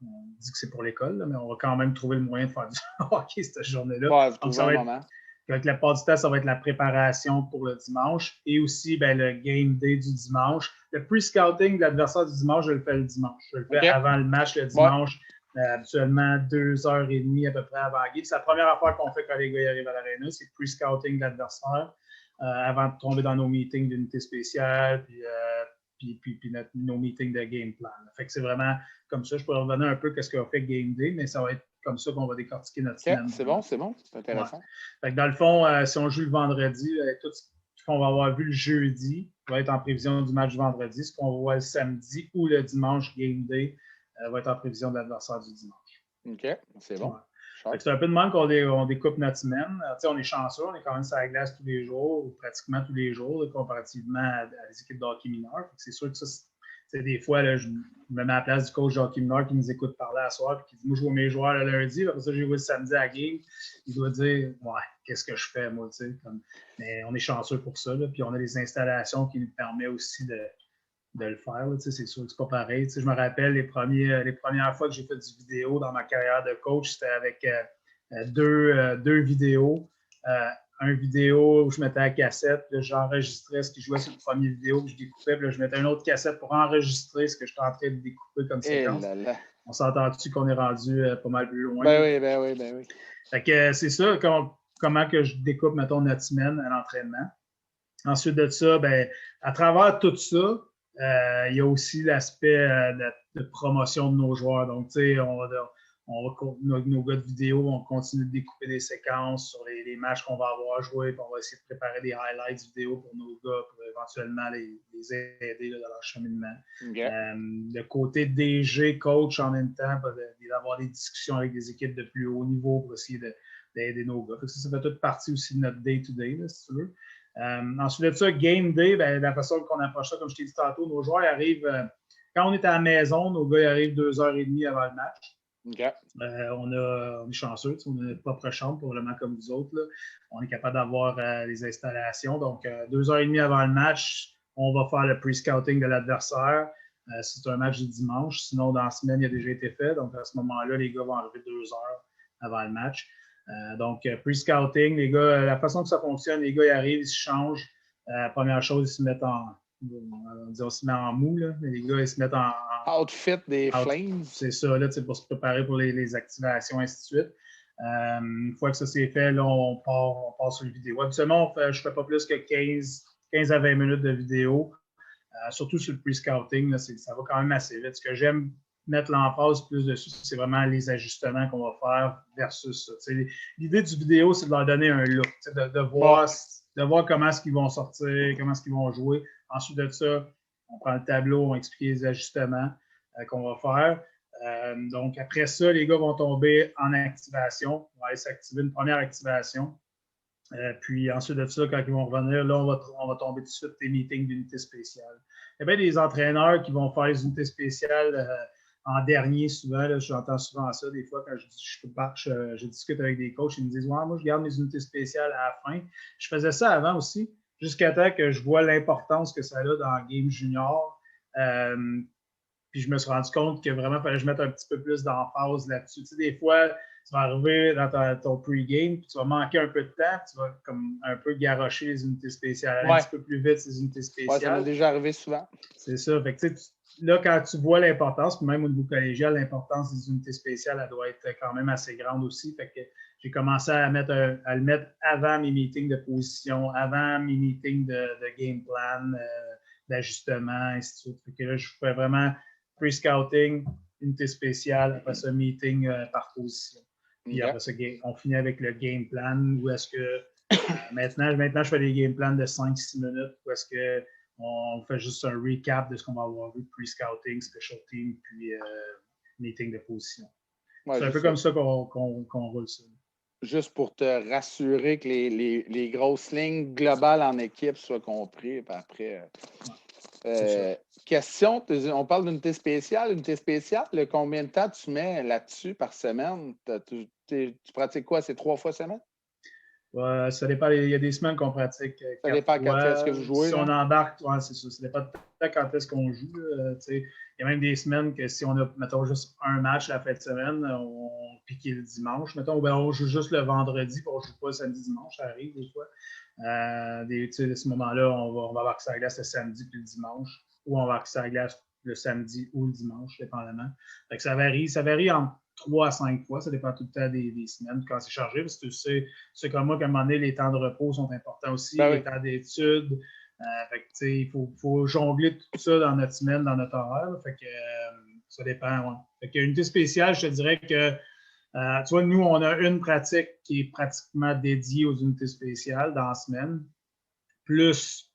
On dit que c'est pour l'école, mais on va quand même trouver le moyen de faire du hockey cette journée-là. Ouais, donc, ça va être, avec la part du temps, ça va être la préparation pour le dimanche et aussi le game day du dimanche. Le pre-scouting de l'adversaire du dimanche, je le fais le dimanche. Je le fais avant le match le dimanche, habituellement 2h30 à peu près avant la game. C'est la première affaire qu'on fait quand les gars arrivent à l'aréna, c'est le pre-scouting de l'adversaire avant de tomber dans nos meetings d'unité spéciale puis nos meetings de game plan. Fait que c'est vraiment comme ça. Je pourrais revenir un peu à ce qu'on fait game day, mais ça va être comme ça qu'on va décortiquer notre semaine. C'est bon, c'est intéressant. Fait que dans le fond, si on joue le vendredi, tout ce qu'on va avoir vu le jeudi va être en prévision du match du vendredi. Ce qu'on voit le samedi ou le dimanche game day va être en prévision de l'adversaire du dimanche. OK, c'est bon. Ouais. C'est un peu de même qu'on découpe notre semaine. On est chanceux, on est quand même sur la glace tous les jours, ou pratiquement tous les jours, là, comparativement à des équipes de hockey mineur. C'est sûr que ça, des fois, là, je me mets à la place du coach de hockey mineur qui nous écoute parler à soir et qui dit « Moi, je vois mes joueurs le lundi, après ça, je les vois le samedi à la game. » Il doit dire « Ouais, qu'est-ce que je fais, moi? » Mais on est chanceux pour ça. Là, puis on a des installations qui nous permettent aussi de le faire. Là, c'est sûr que c'est pas pareil. Je me rappelle les premières fois que j'ai fait du vidéo dans ma carrière de coach, c'était avec deux vidéos. Un vidéo où je mettais la cassette, j'enregistrais ce qui jouait sur le premier vidéo, puis je découpais, puis là, je mettais une autre cassette pour enregistrer ce que j'étais en train de découper comme séquence. On s'entend-tu qu'on est rendu pas mal plus loin? Ben oui. Fait que c'est ça, comment que je découpe, mettons, notre semaine à l'entraînement. Ensuite de ça, à travers tout ça, il y a aussi l'aspect de promotion de nos joueurs. Donc, tu sais, nos gars de vidéo vont continuer de découper des séquences sur les matchs qu'on va avoir joués, puis on va essayer de préparer des highlights vidéo pour nos gars pour éventuellement les aider là, dans leur cheminement. Okay. Le côté DG, coach en même temps, d'avoir des discussions avec des équipes de plus haut niveau pour essayer d'aider nos gars. Ça fait toute partie aussi de notre day-to-day, là, si tu veux. Ensuite de ça, Game Day, la façon qu'on approche ça, comme je t'ai dit tantôt, nos joueurs arrivent, quand on est à la maison, nos gars arrivent 2h30 avant le match. Okay. On est chanceux, on a notre propre chambre, probablement comme vous autres. Là. On est capable d'avoir les installations. Donc, 2h30 avant le match, on va faire le pre-scouting de l'adversaire. C'est un match du dimanche. Sinon, dans la semaine, il a déjà été fait. Donc, à ce moment-là, les gars vont arriver 2 heures avant le match. Donc, pre-scouting, les gars, la façon que ça fonctionne, les gars, ils arrivent, ils se changent. Première chose, ils se mettent on se met en mou, là, mais les gars, ils se mettent en outfit des Flames. C'est ça, là, pour se préparer pour les activations, ainsi de suite. Une fois que ça c'est fait, là, on part sur les vidéos. Habituellement, je ne fais pas plus que 15 à 20 minutes de vidéo, surtout sur le pre-scouting, là, ça va quand même assez vite. Ce que j'aime mettre l'emphase plus dessus, c'est vraiment les ajustements qu'on va faire versus ça. L'idée du vidéo, c'est de leur donner un look, de voir comment est-ce qu'ils vont sortir, comment est-ce qu'ils vont jouer. Ensuite de ça, on prend le tableau, on explique les ajustements qu'on va faire. Donc, après ça, les gars vont tomber en activation. On va aller s'activer une première activation. Puis ensuite de ça, quand ils vont revenir, là, on va tomber tout de suite des meetings d'unités spéciales. Il y a bien des entraîneurs qui vont faire les unités spéciales en dernier souvent. Là, j'entends souvent ça des fois quand je discute avec des coachs. Ils me disent ouais, moi, je garde mes unités spéciales à la fin. Je faisais ça avant aussi, jusqu'à temps que je vois l'importance que ça a dans le game junior. Puis je me suis rendu compte que vraiment, il fallait que je mette un petit peu plus d'emphase là-dessus. Tu sais, des fois, tu vas arriver dans ton pre-game, puis tu vas manquer un peu de temps, puis tu vas comme un peu garrocher les unités spéciales, aller un petit peu plus vite ces unités spéciales. Ça m'est déjà arrivé souvent. C'est ça. Fait que, là, quand tu vois l'importance, puis même au niveau collégial, l'importance des unités spéciales, elle doit être quand même assez grande aussi. Fait que j'ai commencé à le mettre avant mes meetings de position, avant mes meetings de game plan, d'ajustement, ainsi de suite. Fait que là, je fais vraiment pre-scouting, unité spéciale, après ça, meeting par position. Puis après ça, on finit avec le game plan, où est-ce que maintenant, je fais des game plans de 5-6 minutes, où est-ce qu'on fait juste un recap de ce qu'on va avoir vu, pre-scouting, special team, puis meeting de position. Ouais, c'est un peu comme ça qu'on roule ça. Juste pour te rassurer que les grosses lignes globales en équipe soient comprises, puis après... question, on parle d'unité spéciale. Unité spéciale, combien de temps tu mets là-dessus par semaine? Tu pratiques quoi? C'est 3 fois semaine? Ça dépend. Il y a des semaines qu'on pratique. Ça dépend quand est-ce que vous jouez. Si on embarque, c'est ça. Ça dépend de quand est-ce qu'on joue. Il y a même des semaines que si on a, mettons, juste un match la fin de semaine, on pique le dimanche. Mettons, on joue juste le vendredi, puis on ne joue pas le samedi-dimanche. Ça arrive des fois. À ce moment-là, on va avoir la glace le samedi puis le dimanche, ou on va avoir la glace le samedi ou le dimanche, dépendamment. Fait que ça varie entre 3 à 5 fois, ça dépend tout le temps des semaines quand c'est chargé, parce que tu sais comme moi qu'à un moment donné, les temps de repos sont importants aussi, les temps d'études. Fait que, il faut jongler tout ça dans notre semaine, dans notre horaire. Fait que ça dépend. Ouais. Fait que unité spéciale, je te dirais que tu vois, nous, on a une pratique qui est pratiquement dédiée aux unités spéciales dans la semaine, plus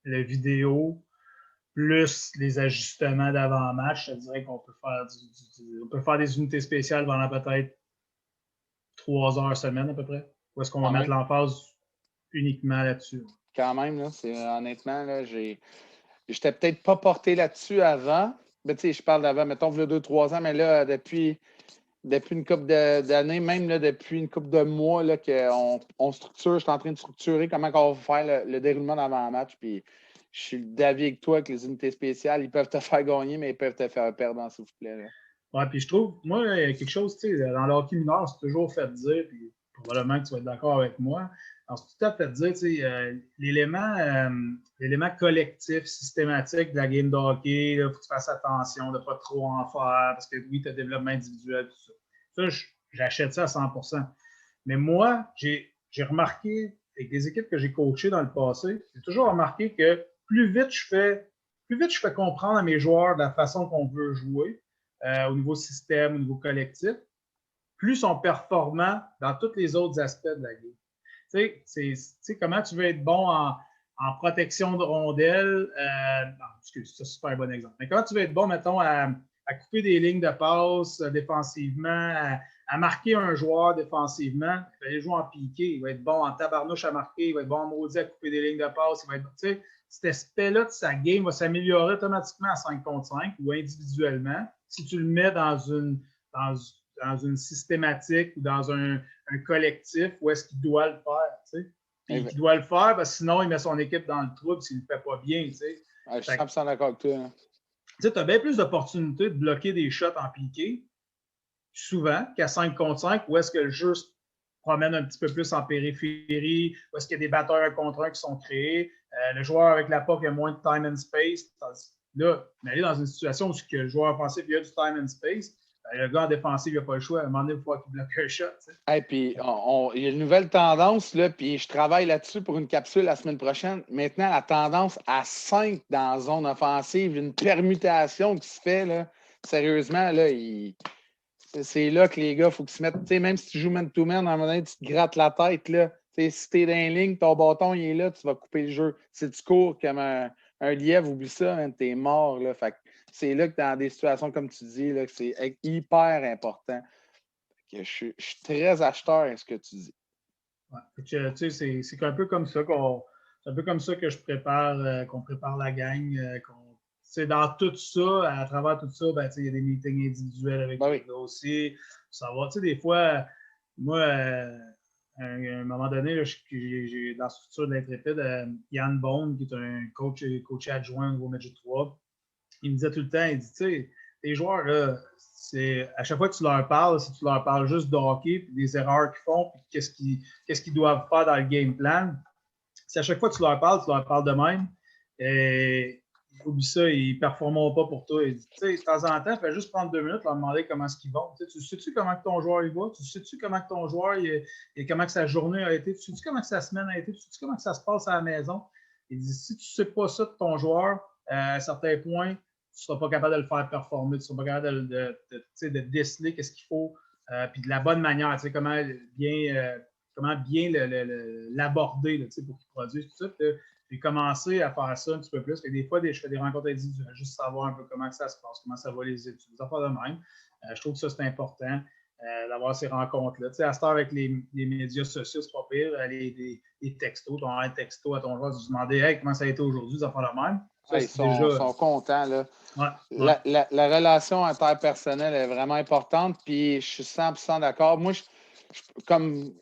la vidéo, plus les ajustements d'avant-match. Je te dirais qu'on peut faire des unités spéciales pendant peut-être 3 heures semaine à peu près. Où est-ce qu'on va mettre l'emphase uniquement là-dessus? Quand même, là, honnêtement, là, j'étais peut-être pas porté là-dessus avant. Mais tu sais, je parle d'avant, mettons, il y a 2-3 ans, mais là, depuis une couple d'années, même là, depuis une couple de mois, là, qu'on structure, je suis en train de structurer comment on va faire le déroulement d'avant-match. Puis je suis d'avis avec toi que les unités spéciales, ils peuvent te faire gagner, mais ils peuvent te faire perdre, s'il vous plaît. Là. Ouais, puis je trouve, moi, il y a quelque chose, tu sais, dans le hockey mineur, c'est toujours fait dire, puis probablement que tu vas être d'accord avec moi. Alors, c'est tout à fait dire, tu sais, l'élément collectif, systématique de la game de hockey, il faut que tu fasses attention de ne pas trop en faire, parce que oui, tu as développement individuel, tout ça. Ça, j'achète ça à 100%. Mais moi, j'ai remarqué, avec des équipes que j'ai coachées dans le passé, j'ai toujours remarqué que plus vite je fais comprendre à mes joueurs de la façon qu'on veut jouer, au niveau système, au niveau collectif, plus ils sont performants dans tous les autres aspects de la game. Tu sais, comment tu veux être bon en protection de rondelles, excuse, c'est un super bon exemple. Mais comment tu veux être bon, mettons, à couper des lignes de passe défensivement, à marquer un joueur défensivement, il va aller jouer en piqué, il va être bon en tabarnouche à marquer, il va être bon en maudit à couper des lignes de passe, il va être, tu sais, cet aspect-là de sa game va s'améliorer automatiquement à 5 contre 5 ou individuellement si tu le mets dans une systématique ou dans un collectif où est-ce qu'il doit le faire, tu sais. Puis il doit le faire parce que sinon, il met son équipe dans le trouble s'il ne le fait pas bien, tu sais. Je suis 100% d'accord avec toi. Hein. Tu sais, tu as bien plus d'opportunités de bloquer des shots en piqué, souvent, qu'à 5 contre 5, où est-ce que le jeu se promène un petit peu plus en périphérie, où est-ce qu'il y a des batteurs 1 contre 1 qui sont créés. Le joueur avec la POC a moins de time and space. Là, mais aller dans une situation où le joueur offensif il y a du time and space, le gars en défensive, il n'a pas le choix. À un moment donné, il faut qu'il bloque un shot. Et puis, il y a une nouvelle tendance, là, puis je travaille là-dessus pour une capsule la semaine prochaine. Maintenant, la tendance à 5 dans la zone offensive, une permutation qui se fait, là, sérieusement, là, c'est là que les gars, il faut qu'ils se mettent, même si tu joues man-to-man, à un moment donné, tu te grattes la tête, là. Si tu es dans la ligne, ton bâton, il est là, tu vas couper le jeu. Si tu cours comme un lièvre, oublie ça, t'es mort, là. Fait que c'est là que dans des situations, comme tu dis, là, que c'est hyper important. Que je suis très acheteur à ce que tu dis. Ouais. C'est un peu comme ça c'est un peu comme ça que je prépare, qu'on prépare la gang. Dans tout ça, à travers tout ça, il y a des meetings individuels avec les gars aussi. Savoir, des fois, moi, à un moment donné, là, j'ai dans la structure de l'Intrépide, Yann Bond, qui est un coach adjoint au niveau Magic 3, il me disait tout le temps, il dit, tu sais, les joueurs, là, à chaque fois que tu leur parles, si tu leur parles juste de hockey, puis des erreurs qu'ils font, puis qu'est-ce qu'ils doivent faire dans le game plan, si à chaque fois que tu leur parles de même, oublie ça, ils ne performeront pas pour toi. Il dit, tu sais, de temps en temps, fais juste prendre 2 minutes, leur demander comment est-ce qu'ils vont. Tu sais-tu comment que ton joueur il va? Tu sais-tu comment que ton joueur, comment que sa journée a été? Tu sais-tu comment que sa semaine a été? Tu sais-tu comment que ça se passe à la maison? Il dit, si tu ne sais pas ça de ton joueur, à certains points, tu ne seras pas capable de le faire performer, tu ne seras pas capable de déceler qu'est-ce qu'il faut, puis de la bonne manière, comment bien l'aborder pour qu'il produise tout ça. J'ai commencé à faire ça un petit peu plus. Des fois, je fais des rencontres individuelles, juste savoir un peu comment ça se passe, comment ça va les études, des affaires de même. Je trouve que ça, c'est important d'avoir ces rencontres-là. À cette heure, avec les médias sociaux, c'est pas pire. Les textos, ton texto à ton joueur, tu te demandais hey, comment ça a été aujourd'hui, des affaires de même. Ça, ils sont contents. Là. Ouais. La relation interpersonnelle est vraiment importante, puis je suis 100% d'accord. Moi, comme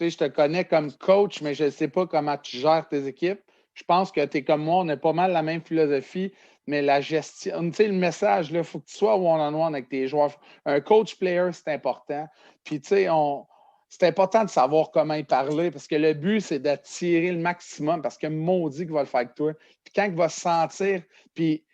je te connais comme coach, mais je ne sais pas comment tu gères tes équipes. Je pense que tu es comme moi, on a pas mal la même philosophie, mais la gestion, tu sais, le message, il faut que tu sois one-on-one avec tes joueurs. Un coach-player, c'est important. Puis, tu sais, c'est important de savoir comment y parler parce que le but, c'est d'attirer le maximum parce que maudit qu'il va le faire avec toi. Puis quand il va se sentir, puis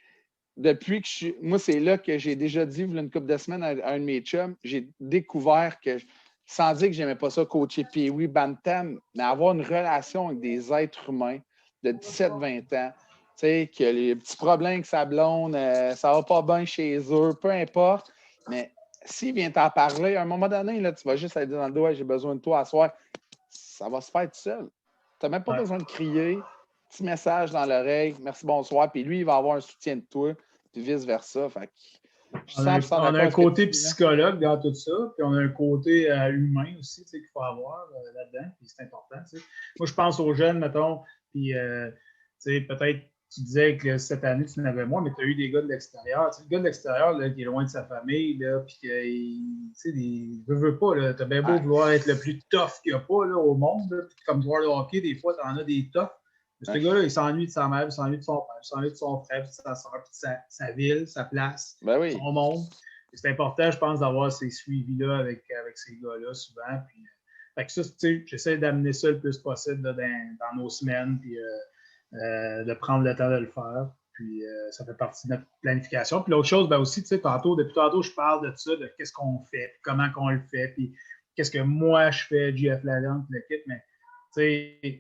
depuis que moi, c'est là que j'ai déjà dit, il y a une couple de semaines à un de mes chums, j'ai découvert que, sans dire que je n'aimais pas ça, coacher Pee-Wee, Bantam, mais avoir une relation avec des êtres humains de 17-20 ans, tu sais, que les petits problèmes avec sa blonde, ça va pas bien chez eux, peu importe, mais s'il vient t'en parler, à un moment donné, là, tu vas juste aller dire dans le dos, hey, j'ai besoin de toi à soir, ça va se faire tout seul. Tu n'as même pas besoin de crier. Petit message dans l'oreille, merci, bonsoir, puis lui, il va avoir un soutien de toi, puis vice-versa. Fait que on a un côté psychologue dans tout ça, puis on a un côté humain aussi qu'il faut avoir là-dedans, puis c'est important. T'sais. Moi, je pense aux jeunes, mettons, puis peut-être tu disais que cette année, tu n'avais moins, mais tu as eu des gars de l'extérieur. Le gars de l'extérieur qui est loin de sa famille, puis il veut pas. Tu as bien beau vouloir être le plus tough qu'il n'y a pas là, au monde. Là, comme joueur de hockey, des fois, tu en as des toughs. Mais ce gars-là, il s'ennuie de sa mère, il s'ennuie de son père, il s'ennuie de son frère, de sa soeur, de sa ville, sa place, son monde. Et c'est important, je pense, d'avoir ces suivis-là avec ces gars-là souvent. Puis, fait que ça, j'essaie d'amener ça le plus possible là, dans nos semaines, puis de prendre le temps de le faire. Puis ça fait partie de notre planification. Puis l'autre chose, aussi, depuis tantôt, je parle de ça, de qu'est-ce qu'on fait, puis comment qu'on le fait, puis qu'est-ce que moi je fais, JF Lalonde, l'équipe, mais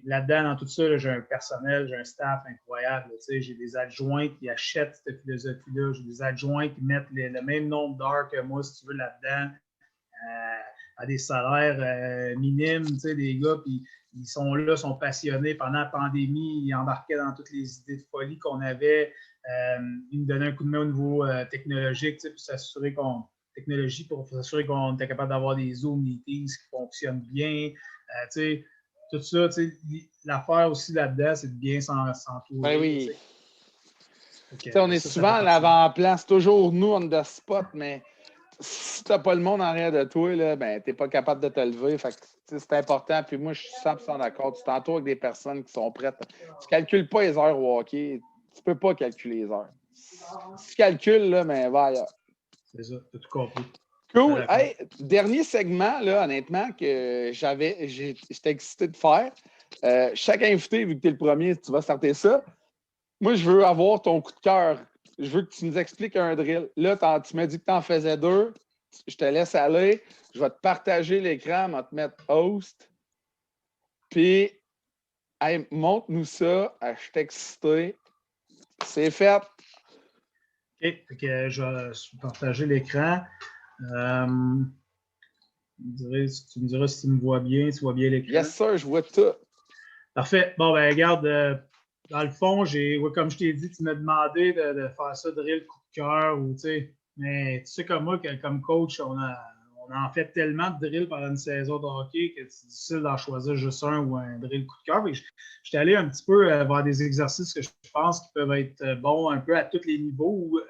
là-dedans, dans tout ça, là, j'ai un personnel, j'ai un staff incroyable. J'ai des adjoints qui achètent cette philosophie-là. J'ai des adjoints qui mettent le même nombre d'heures que moi, si tu veux, là-dedans, à des salaires minimes. Des gars, puis ils sont là, sont passionnés. Pendant la pandémie, ils embarquaient dans toutes les idées de folie qu'on avait. Ils me donnaient un coup de main au niveau technologique pour s'assurer pour s'assurer qu'on était capable d'avoir des Zoom meetings qui fonctionnent bien. Tout ça, l'affaire aussi là-dedans, c'est de bien s'entourer. Ben oui. On est souvent à l'avant-plan. C'est toujours nous on the spot, mais si tu n'as pas le monde en arrière de toi, là, ben, tu n'es pas capable de te lever. Fait que, c'est important. Puis moi, je suis 100% d'accord. Tu t'entoures avec des personnes qui sont prêtes. Tu ne calcules pas les heures au hockey. Tu ne peux pas calculer les heures. Si tu calcules, là, ben, va ailleurs. C'est ça, tu as tout compris. Cool. Hey, dernier segment, là, honnêtement, que j'étais excité de faire. Chaque invité, vu que tu es le premier, tu vas starter ça. Moi, je veux avoir ton coup de cœur. Je veux que tu nous expliques un drill. Là, tu m'as dit que tu en faisais 2. je te laisse aller. Je vais te partager l'écran, je vais te mettre host. Puis, hey, montre-nous ça. Je suis excité. C'est fait. OK. Fait que je vais partager l'écran. Tu me diras si tu me vois bien, si tu vois bien l'écran. Yes, sir, je vois tout. Parfait. Bon, ben regarde, dans le fond, comme je t'ai dit, tu m'as demandé de faire ça drill coup de cœur ou tu sais, mais tu sais comme moi, comme coach, on en fait tellement de drills pendant une saison de hockey que c'est difficile d'en choisir juste un ou un drill coup de cœur. Je suis allé un petit peu vers des exercices que je pense qui peuvent être bons un peu à tous les niveaux ou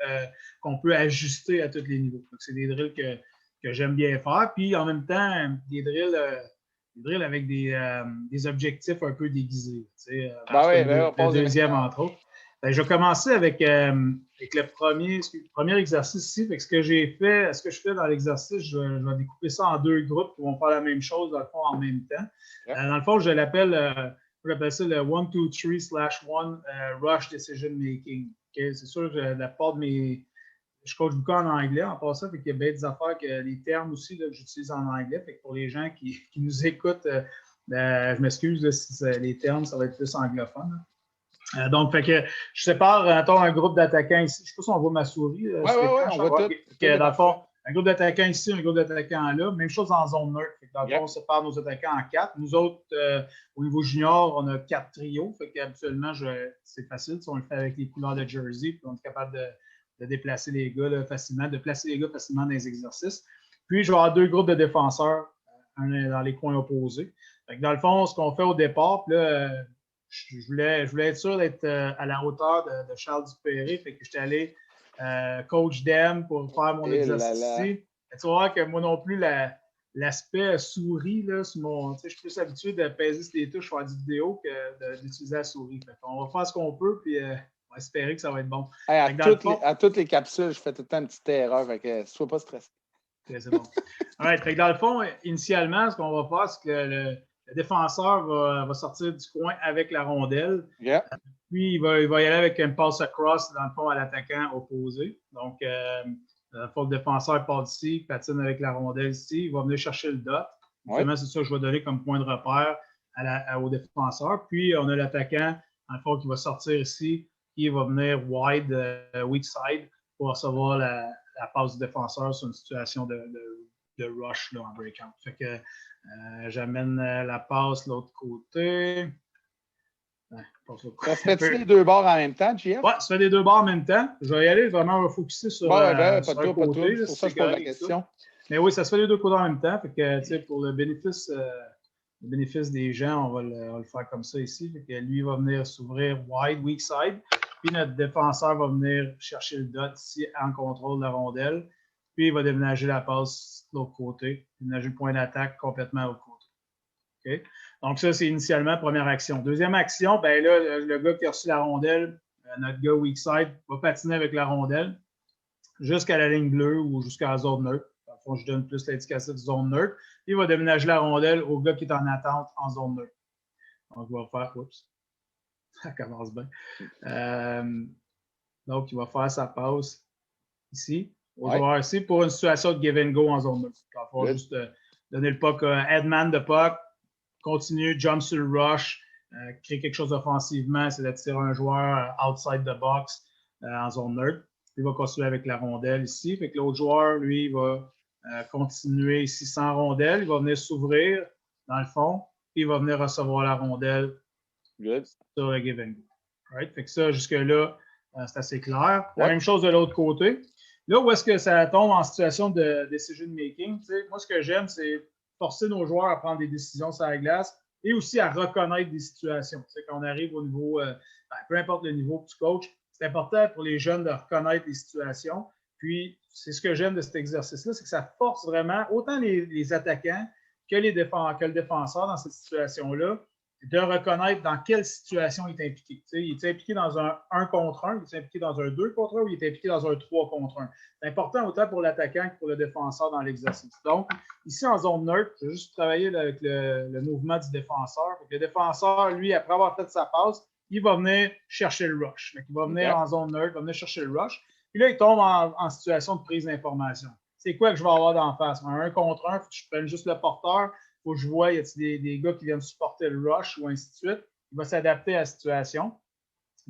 qu'on peut ajuster à tous les niveaux. Donc, c'est des drills que j'aime bien faire. Puis en même temps, des drills avec des objectifs un peu déguisés. Le deuxième, entre autres. Je vais commencer avec le premier exercice ici. Fait que ce que je fais dans l'exercice, je vais découper ça en 2 groupes qui vont faire la même chose, dans le fond, en même temps. Yeah. Dans le fond, j'appelle ça le 1-2-3/1 Rush Decision Making. Okay? C'est sûr que la part de je coach beaucoup en anglais en passant, fait qu'il y a bien des affaires que les termes aussi là, que j'utilise en anglais. Fait que pour les gens qui nous écoutent, je m'excuse là, si les termes, ça va être plus anglophone. Donc, fait que je sépare un groupe d'attaquants ici. Je ne sais pas si on voit ma souris. Oui, on voit tout. Dans le fond, un groupe d'attaquants ici, un groupe d'attaquants là. Même chose en zone neutre. Fait que dans le fond, on sépare nos attaquants en 4. Nous autres, au niveau junior, on a 4 trios. Fait qu'habituellement, c'est facile. On le fait avec les couleurs de jersey. Puis on est capable de déplacer les gars là, facilement, de placer les gars facilement dans les exercices. Puis, je vais avoir 2 groupes de défenseurs, un dans les coins opposés. Fait que dans le fond, ce qu'on fait au départ, puis là, je voulais être sûr d'être à la hauteur de Charles Dupéré. Fait que j'étais allé coach Dem pour faire mon exercice ici. Tu vas voir que moi non plus, l'aspect souris, là, je suis plus habitué de peser sur les touches, faire du vidéo que d'utiliser la souris. Fait on va faire ce qu'on peut, puis on va espérer que ça va être bon. Hey, à toutes les capsules, je fais tout le temps une petite erreur, fait que sois pas stressé. Okay, c'est bon. Right, fait que dans le fond, initialement, ce qu'on va faire, c'est que le défenseur va sortir du coin avec la rondelle. Yeah. Puis, il va y aller avec un pass across, dans le fond, à l'attaquant opposé. Donc, le défenseur part d'ici, patine avec la rondelle ici. Il va venir chercher le dot. Justement, c'est ça que je vais donner comme point de repère au défenseur. Puis, on a l'attaquant, dans le fond, qui va sortir ici. Qui va venir wide, weak side, pour recevoir la passe du défenseur sur une situation de rush là, en breakout. Fait que j'amène la passe de l'autre côté. Ça se fait les 2 bords en même temps, JF? Oui, ça fait les 2 bords en même temps. Je vais y aller vraiment refocuser sur un côté. Pas tout. C'est pour ça que je pose la question. Mais oui, ça se fait les 2 côtés en même temps. Fait que, pour le bénéfice des gens, on va le faire comme ça ici. Fait que lui va venir s'ouvrir wide, weak side. Puis notre défenseur va venir chercher le dot ici en contrôle de la rondelle. Puis il va déménager la passe de l'autre côté, déménager le point d'attaque complètement à l'autre côté. Okay? Donc ça, c'est initialement la première action. Deuxième action, ben là, le gars qui a reçu la rondelle, notre gars weak side, va patiner avec la rondelle jusqu'à la ligne bleue ou jusqu'à la zone neutre. Dans le fond, je donne plus l'indicatif de zone neutre. Puis il va déménager la rondelle au gars qui est en attente en zone neutre. Donc, il va faire... Oups. Ça commence bien. Donc, il va faire sa passe ici. Au joueur ici pour une situation de give and go en zone neutre. Il va juste donner le puck headman de puck, continue, jump sur le rush, créer quelque chose offensivement, c'est d'attirer un joueur outside the box en zone neutre. Il va continuer avec la rondelle ici. Fait que l'autre joueur, lui, il va continuer ici sans rondelle. Il va venir s'ouvrir dans le fond. Puis il va venir recevoir la rondelle sur le give and go. Right? Fait que ça, jusque-là, c'est assez clair. La même chose de l'autre côté. Là, où est-ce que ça tombe en situation de decision making? Moi, ce que j'aime, c'est forcer nos joueurs à prendre des décisions sur la glace et aussi à reconnaître des situations. Quand on arrive au niveau, peu importe le niveau que tu coaches, c'est important pour les jeunes de reconnaître les situations. Puis, c'est ce que j'aime de cet exercice-là, c'est que ça force vraiment autant les attaquants que le défenseur dans cette situation-là de reconnaître dans quelle situation il est impliqué. Il est impliqué dans un 1 contre 1, il est impliqué dans un 2 contre 1 ou il est impliqué dans un 3 contre 1. C'est important autant pour l'attaquant que pour le défenseur dans l'exercice. Donc, ici en zone neutre, je vais juste travailler avec le mouvement du défenseur. Le défenseur, lui, après avoir fait sa passe, il va venir chercher le rush. Il va venir en zone neutre, il va venir chercher le rush. Puis là, il tombe en situation de prise d'information. c'est quoi que je vais avoir d'en face? Un contre un, il faut que je prenne juste le porteur, il faut que je vois, y a-t-il des gars qui viennent supporter le rush ou ainsi de suite. Il va s'adapter à la situation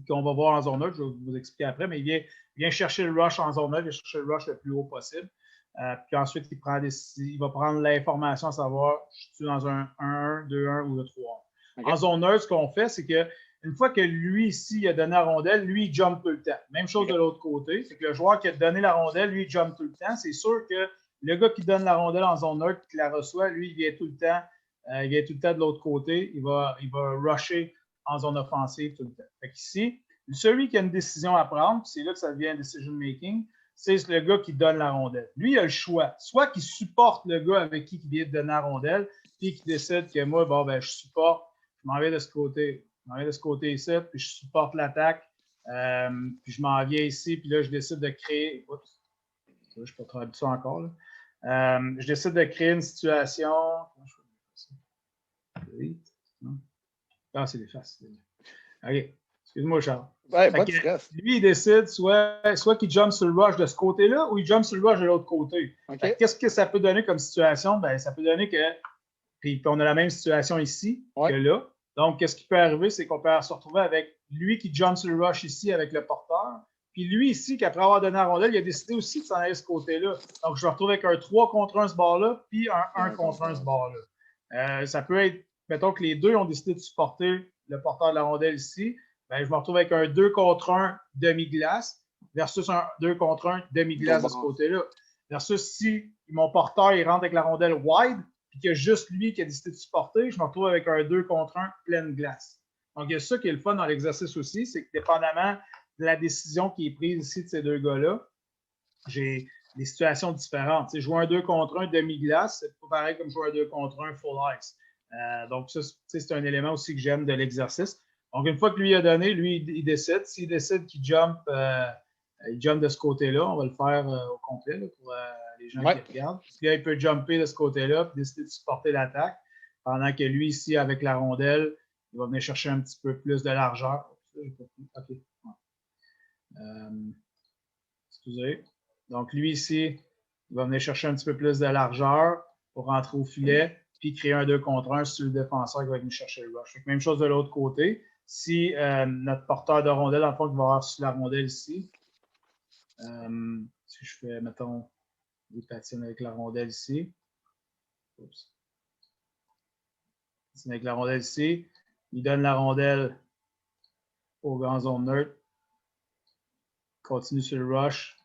qu'on va voir en zone neutre, je vais vous expliquer après, mais il vient chercher le rush en zone neutre, il vient chercher le rush le plus haut possible. Puis ensuite, il va prendre l'information à savoir je suis dans un 1-1, 2-1 ou le 3. Okay. En zone neutre, ce qu'on fait, c'est qu'une fois que lui, ici, il a donné la rondelle, lui, il jump tout le temps. Même chose de l'autre côté, c'est que le joueur qui a donné la rondelle, lui, il jump tout le temps. C'est sûr que le gars qui donne la rondelle en zone neutre, qui la reçoit, lui, il vient tout le temps de l'autre côté. Il va rusher en zone offensive tout le temps. Fait qu'ici, celui qui a une décision à prendre, c'est là que ça devient un decision making, c'est le gars qui donne la rondelle. Lui, il a le choix. Soit qu'il supporte le gars avec qui il vient de donner la rondelle, puis qu'il décide que moi, bon, ben, je supporte, je m'en vais de ce côté. Je m'en vais de ce côté ici, puis je supporte l'attaque. Puis je m'en viens ici, puis là, je décide de créer. Oups, je ne suis pas trop habitué encore. Là. Je décide de créer une situation. Ah, c'est des faces. OK. Excuse-moi, Charles. Ouais, pas de stress. Lui, il décide soit qu'il jump sur le rush de ce côté-là ou il jump sur le rush de l'autre côté. Okay. Qu'est-ce que ça peut donner comme situation? Ben, ça peut donner que. Puis on a la même situation ici que là. Donc, qu'est-ce qui peut arriver? C'est qu'on peut se retrouver avec lui qui jump sur le rush ici avec le porteur. Puis lui ici, qu'après avoir donné la rondelle, il a décidé aussi de s'en aller de ce côté-là. Donc, je me retrouve avec un 3 contre 1 ce bord-là, puis un 1 contre 1 ce bord-là. Ça peut être, mettons que les deux ont décidé de supporter le porteur de la rondelle ici. Ben, je me retrouve avec un 2 contre 1 demi-glace versus un 2 contre 1 demi-glace de ce côté-là. Versus si mon porteur il rentre avec la rondelle wide, puis qu'il y a juste lui qui a décidé de supporter, je me retrouve avec un 2 contre 1 pleine glace. Donc, il y a ça qui est le fun dans l'exercice aussi, c'est que dépendamment de la décision qui est prise ici de ces deux gars-là, j'ai des situations différentes. Tu sais, jouer un 2 contre 1 demi-glace, c'est pas pareil comme jouer un 2 contre 1 full ice. Donc, ça, c'est un élément aussi que j'aime de l'exercice. Donc, une fois que lui a donné, lui, il décide. S'il décide qu'il jump, il jump de ce côté-là, on va le faire au complet là, pour les gens qui regardent. Puis là, il peut jumper de ce côté-là puis décider de supporter l'attaque. Pendant que lui, ici, avec la rondelle, il va venir chercher un petit peu plus de largeur. OK. Excusez. Donc, lui, ici, il va venir chercher un petit peu plus de largeur pour rentrer au filet, puis créer un 2 contre 1 sur le défenseur qui va venir chercher le rush. Même chose de l'autre côté. Si notre porteur de rondelle, en fait, il va avoir sur la rondelle ici. Si je fais, mettons, il patine avec la rondelle ici. Oups. Il patine avec la rondelle ici. Il donne la rondelle au grand zone neutre. Continue sur le rush.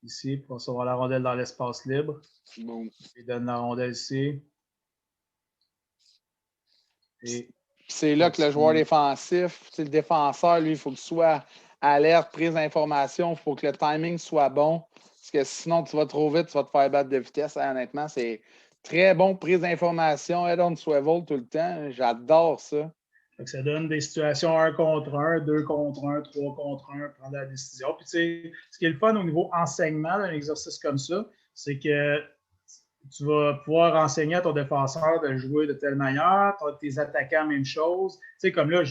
Ici, pour recevoir la rondelle dans l'espace libre. Bon. Il donne la rondelle ici. Et c'est là que le joueur défensif, le défenseur, lui, il faut qu'il soit alerte, prise d'information, il faut que le timing soit bon. Parce que sinon, tu vas trop vite, tu vas te faire battre de vitesse. Et honnêtement, c'est très bon, prise d'information, head on swivel tout le temps. J'adore ça. Ça donne des situations 1 contre 1, 2 contre 1, 3 contre 1, prendre la décision. Puis, tu sais, ce qui est le fun au niveau enseignement d'un exercice comme ça, c'est que tu vas pouvoir enseigner à ton défenseur de jouer de telle manière, tes attaquants, même chose. Tu sais, comme là,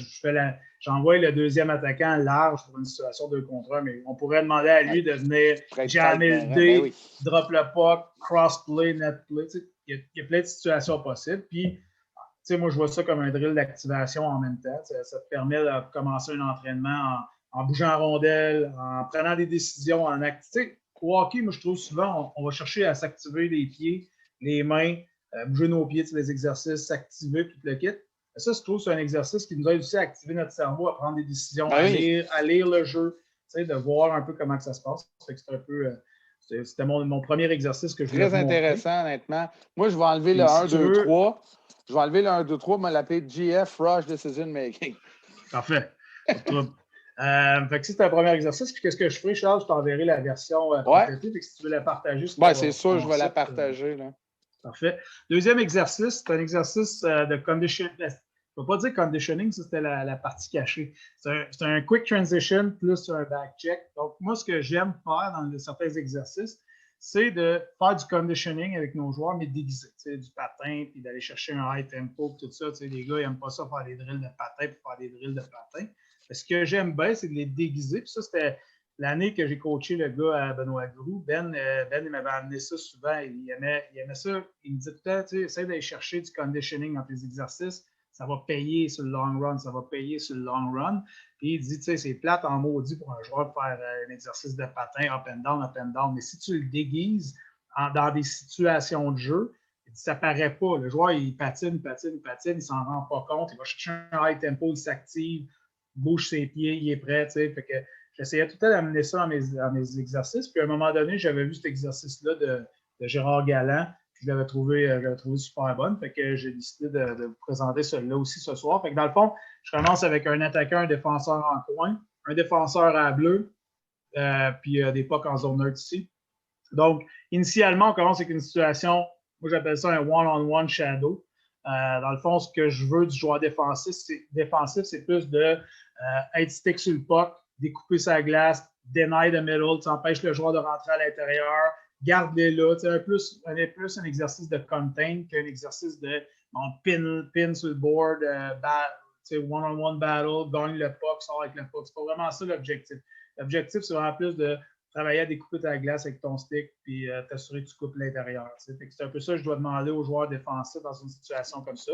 j'envoie le deuxième attaquant large pour une situation 2 contre 1, mais on pourrait demander à lui de venir jammer le dé, drop le puck, cross-play, net-play. Tu sais, il y a plein de situations possibles. Puis, tu sais, moi, je vois ça comme un drill d'activation en même temps. Ça te permet de commencer un entraînement en bougeant en rondelle, en prenant des décisions, en activité. Au hockey, moi, je trouve souvent, on va chercher à s'activer les pieds, les mains, bouger nos pieds sur les exercices, s'activer, tout le kit. Ça, je trouve, c'est un exercice qui nous aide aussi à activer notre cerveau, à prendre des décisions, à lire le jeu, de voir un peu comment ça se passe. C'est un peu... C'était mon premier exercice que je voulais vous montrer. Très intéressant, honnêtement. Moi, je vais enlever le 1, 2, 3. Je vais enlever le 1, 2, 3, mais l'appeler GF Rush Decision Making. Parfait. Fait que c'est un premier exercice. Puis qu'est-ce que je ferai, Charles? Je t'enverrai la version complétée. Fait que si tu veux la partager. Oui, c'est sûr, je vais la partager. Là. Parfait. Deuxième exercice, c'est un exercice de conditioning. Je ne vais pas dire conditioning, ça c'était la partie cachée. C'est un quick transition plus un back check. Donc, moi, ce que j'aime faire dans certains exercices, c'est de faire du conditioning avec nos joueurs, mais déguisé. Du patin, puis d'aller chercher un high tempo, tout ça. Les gars, ils n'aiment pas ça faire des drills de patin, puis faire des drills de patin. Ce que j'aime bien, c'est de les déguiser. Puis ça, c'était l'année que j'ai coaché le gars à Benoît Groux, Ben, il m'avait amené ça souvent. Il aimait ça. Il me disait tout le temps, essaie d'aller chercher du conditioning dans tes exercices. Ça va payer sur le long run. Ça va payer sur le long run. Puis il dit, c'est plate en maudit pour un joueur de faire un exercice de patin up and down, up and down. Mais si tu le déguises dans des situations de jeu, ça ne paraît pas. Le joueur, il patine, il ne s'en rend pas compte. Il va chercher un high tempo, il s'active, il bouge ses pieds, il est prêt. Fait que j'essayais tout le temps d'amener ça dans mes exercices. Puis à un moment donné, j'avais vu cet exercice-là de Gérard Galland. Puis je l'avais trouvé super bonne. Fait que j'ai décidé de vous présenter celui-là aussi ce soir. Fait que dans le fond, je commence avec un attaquant, un défenseur en coin, un défenseur à bleu, puis des pucks en zone neutre ici. Donc, initialement, on commence avec une situation, moi j'appelle ça un one-on-one shadow. Dans le fond, ce que je veux du joueur défensif, c'est plus de être stick sur le puck, découper sa glace, deny the middle, tu empêches le joueur de rentrer à l'intérieur, garde-les là. C'est plus un exercice de contain qu'un exercice de pin sur le board, one-on-one battle, gagne le puck, sort avec le puck. C'est pas vraiment ça l'objectif. L'objectif, c'est vraiment plus de travailler à découper ta glace avec ton stick puis t'assurer que tu coupes l'intérieur. C'est un peu ça que je dois demander aux joueurs défensifs dans une situation comme ça.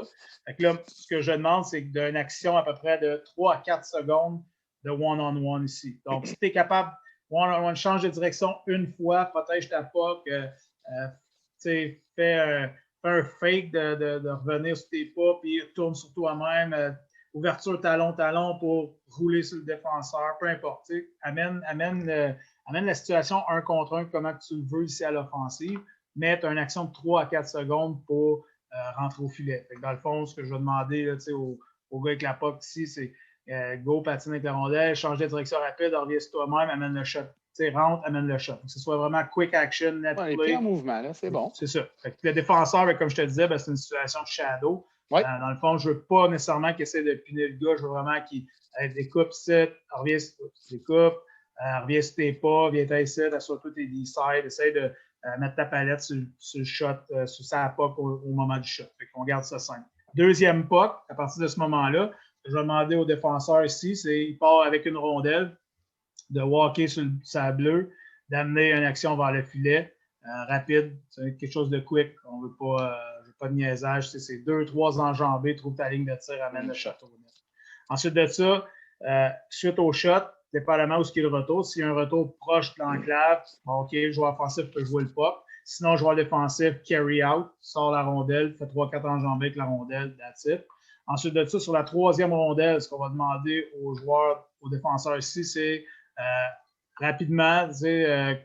Fait que là, ce que je demande, c'est d'une action à peu près de 3 à 4 secondes de one-on-one ici. Donc, si tu es capable, one-on-one, change de direction une fois, protège ta puck, fais un fake de revenir sur tes pas, puis tourne sur toi-même, ouverture talon pour rouler sur le défenseur, peu importe. Amène la situation 1 contre 1, comment tu le veux ici à l'offensive, mais tu as une action de 3 à 4 secondes pour rentrer au filet. Fait que dans le fond, ce que je vais demander là, au gars avec la puck ici, c'est go, patine avec la rondelle, change de direction rapide, reviens sur toi-même, amène le shot. Rentre, amène le shot. Que ce soit vraiment quick action, net play. Ouais, en mouvement, là, c'est bon. C'est ça. Fait que le défenseur, comme je te disais, c'est une situation de shadow. Ouais. Dans le fond, je ne veux pas nécessairement qu'il essaie de piner le gars. Je veux vraiment qu'il découpe, reviens sur tes pas, viens ici, assure-toi tes D-side, essaie de mettre ta palette sur le shot, sur sa puck au moment du shot. Fait qu'on garde ça simple. Deuxième puck, à partir de ce moment-là, je vais demander au défenseur ici, il part avec une rondelle, de walker sur sa bleue, d'amener une action vers le filet, rapide, c'est quelque chose de quick. On ne veut pas de niaisage. C'est 2-3 enjambées, trouve ta ligne de tir, amène le shot au net. Ensuite de ça, suite au shot, dépendamment où est-ce qu'il y a le retour. S'il y a un retour proche de l'enclave, OK, le joueur offensif peut jouer le puck. Sinon, le joueur défensif, carry out, sort la rondelle, fait 3-4 enjambées avec la rondelle, that's it. Ensuite de ça, sur la troisième rondelle, ce qu'on va demander aux défenseurs ici, c'est rapidement,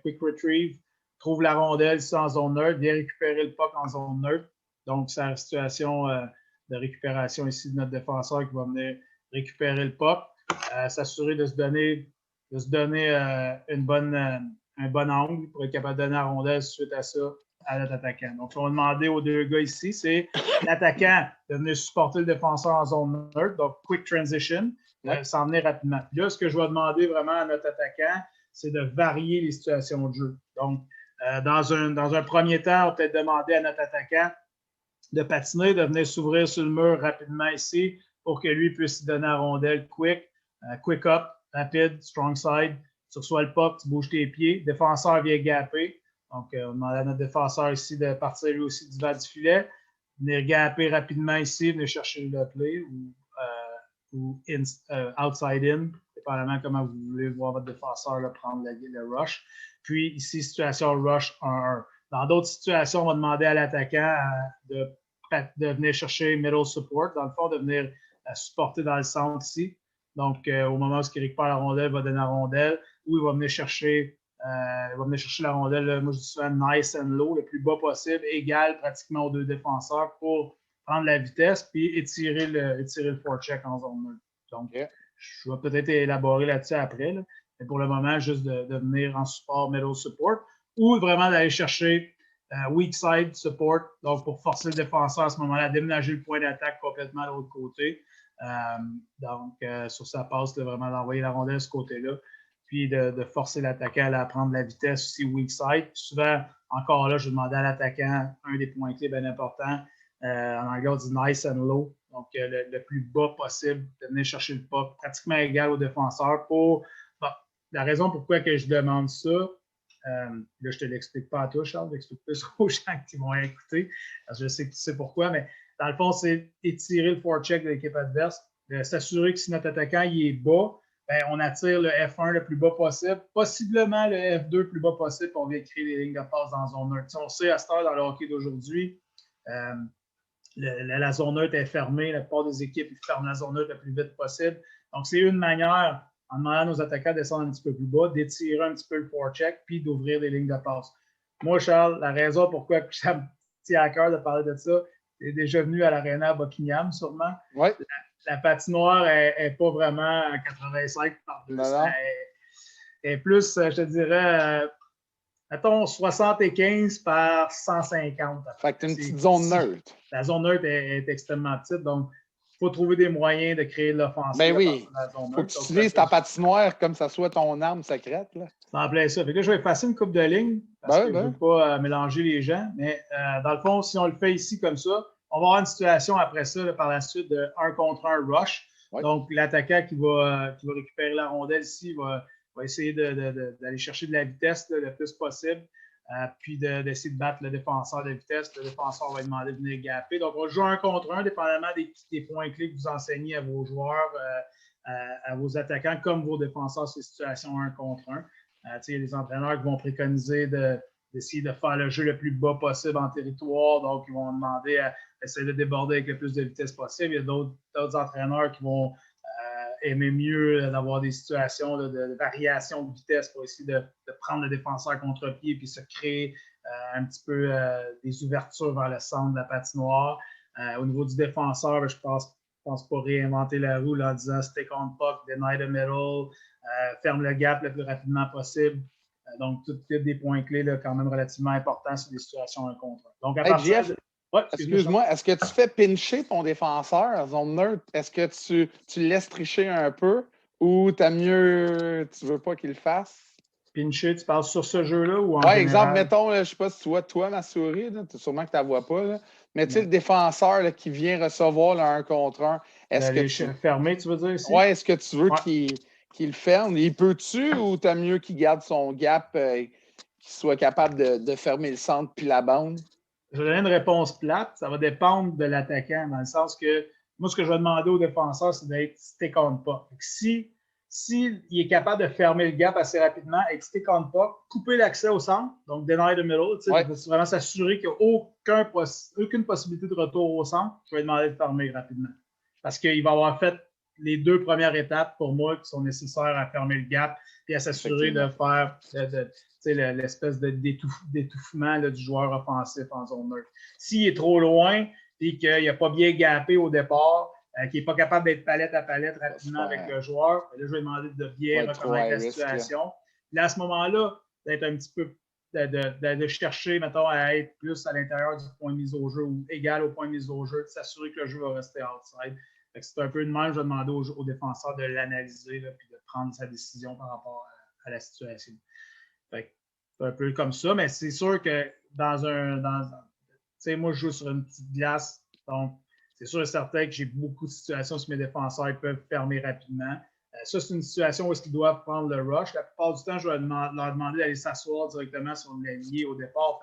quick retrieve, trouve la rondelle ici en zone neutre, viens récupérer le puck en zone neutre. Donc, c'est la situation de récupération ici de notre défenseur qui va venir récupérer le puck. S'assurer de se donner un bon angle pour être capable de donner la rondelle suite à ça à notre attaquant. Donc, on va demander aux deux gars ici, c'est l'attaquant de venir supporter le défenseur en zone neutre, donc quick transition, s'en venir rapidement. Puis là, ce que je vais demander vraiment à notre attaquant, c'est de varier les situations de jeu. Donc, dans un premier temps, on va peut-être demander à notre attaquant de patiner, de venir s'ouvrir sur le mur rapidement ici pour que lui puisse donner la rondelle quick up, rapide, strong side. Tu reçois le puck, tu bouges tes pieds. Défenseur vient gapper. Donc, on demande à notre défenseur ici de partir lui aussi du bas du filet, venir gapper rapidement ici, venir chercher le play ou outside in, dépendamment comment vous voulez voir votre défenseur là, prendre le rush. Puis ici, situation rush 1-1. Dans d'autres situations, on va demander à l'attaquant de venir chercher middle support, dans le fond, de venir supporter dans le centre ici. Donc, au moment où il récupère la rondelle, il va donner la rondelle, ou il va venir chercher la rondelle, là, moi je dis souvent nice and low, le plus bas possible, égal pratiquement aux deux défenseurs pour prendre la vitesse puis étirer le forecheck en zone neutre. Donc, je vais peut-être élaborer là-dessus après, là, mais pour le moment, juste de venir en support, middle support, ou vraiment d'aller chercher weak side support, donc pour forcer le défenseur à ce moment-là, déménager le point d'attaque complètement de l'autre côté. Sur sa passe, vraiment d'envoyer la rondelle de ce côté-là, puis de forcer l'attaquant à prendre la vitesse aussi weak side. Puis souvent, encore là, je vais demander à l'attaquant un des points clés bien importants. En anglais, on dit nice and low, donc le plus bas possible, de venir chercher le puck pratiquement égal au défenseur pour la raison pourquoi que je demande ça, là, je ne te l'explique pas à toi, Charles, je l'explique plus aux gens qui vont écouter, parce que je sais que tu sais pourquoi, mais dans le fond, c'est étirer le forecheck de l'équipe adverse, s'assurer que si notre attaquant il est bas, ben, on attire le F1 le plus bas possible, possiblement le F2 le plus bas possible, puis on vient créer des lignes de passe dans la zone neutre. On sait à cette heure dans le hockey d'aujourd'hui, la zone neutre est fermée, la plupart des équipes ferment la zone neutre le plus vite possible. Donc, c'est une manière, en demandant à nos attaquants de descendre un petit peu plus bas, d'étirer un petit peu le forecheck, puis d'ouvrir des lignes de passe. Moi, Charles, la raison pourquoi ça me tient à cœur de parler de ça, c'est déjà venu à l'Arena à Buckingham, sûrement. Ouais. La patinoire n'est pas vraiment à 85 par 200. Elle est plus, je te dirais, mettons 75 par 150. Fait que tu as une petite zone neutre. La zone neutre est extrêmement petite, donc il faut trouver des moyens de créer de l'offensive. Ben oui, il faut que tu utilises ta patinoire comme ça soit ton arme secrète. C'est en plein ça. Fait que là, je vais effacer une coupe de lignes parce que je ne veux pas mélanger les gens. Mais dans le fond, si on le fait ici comme ça, on va avoir une situation après ça, là, par la suite, de 1 contre 1 rush. Ouais. Donc, l'attaquant qui va récupérer la rondelle ici va essayer d'aller chercher de la vitesse là, le plus possible, puis d'essayer de battre le défenseur de vitesse. Le défenseur va demander de venir gapper. Donc, on joue 1 contre 1, dépendamment des points clés que vous enseignez à vos joueurs, à vos attaquants, comme vos défenseurs, ces situations 1 contre 1. Il y a des entraîneurs qui vont préconiser d'essayer de faire le jeu le plus bas possible en territoire. Donc, ils vont demander à essayer de déborder avec le plus de vitesse possible. Il y a d'autres entraîneurs qui vont aimer mieux d'avoir des situations de variation de vitesse pour essayer de prendre le défenseur contre-pied puis se créer un petit peu des ouvertures vers le centre de la patinoire. Au niveau du défenseur, je pense pas réinventer la roue là, en disant stick on puck, deny the middle, ferme le gap le plus rapidement possible. Donc, tout des points clés là, quand même relativement importants sur des situations 1 contre 1. Donc, à partir de... Ouais, excuse-moi, est-ce que tu fais pincher ton défenseur à zone neutre? Est-ce que tu le laisses tricher un peu ou tu veux pas qu'il le fasse? Pincher, tu parles sur ce jeu-là ou en général? Exemple, mettons, je ne sais pas si tu vois, toi, ma souris, sûrement que tu ne la vois pas, là, mais tu sais, le défenseur là, qui vient recevoir le 1 contre 1, est-ce que tu... fermer, tu veux dire ici? Oui, est-ce que tu veux qu'il le ferme? Il peut-tu ou tu as mieux qu'il garde son gap, qu'il soit capable de fermer le centre puis la bande? Je vais donner une réponse plate. Ça va dépendre de l'attaquant, dans le sens que moi, ce que je vais demander au défenseur, c'est d'être stick on puck. S'il est capable de fermer le gap assez rapidement et de stick on puck, couper l'accès au centre, donc deny the middle, vraiment s'assurer qu'il n'y a aucune possibilité de retour au centre, je vais demander de fermer rapidement. Parce qu'il va avoir fait les 2 premières étapes pour moi qui sont nécessaires à fermer le gap et à s'assurer de faire l'espèce d'étouffement là, du joueur offensif en zone neutre. S'il est trop loin et qu'il n'a pas bien gapé au départ, qu'il n'est pas capable d'être palette à palette rapidement avec le joueur, là, je vais demander de bien reconnaître la situation. Là, à ce moment-là, d'être un petit peu de chercher, mettons, à être plus à l'intérieur du point de mise au jeu ou égal au point de mise au jeu, de s'assurer que le jeu va rester outside. C'est un peu de même, je vais demander au défenseur de l'analyser et de prendre sa décision par rapport à la situation. C'est un peu comme ça, mais c'est sûr que moi, je joue sur une petite glace, donc c'est sûr et certain que j'ai beaucoup de situations où mes défenseurs ils peuvent fermer rapidement. Ça, c'est une situation où ils doivent prendre le rush. La plupart du temps, je vais leur demander d'aller s'asseoir directement sur le ligne au départ.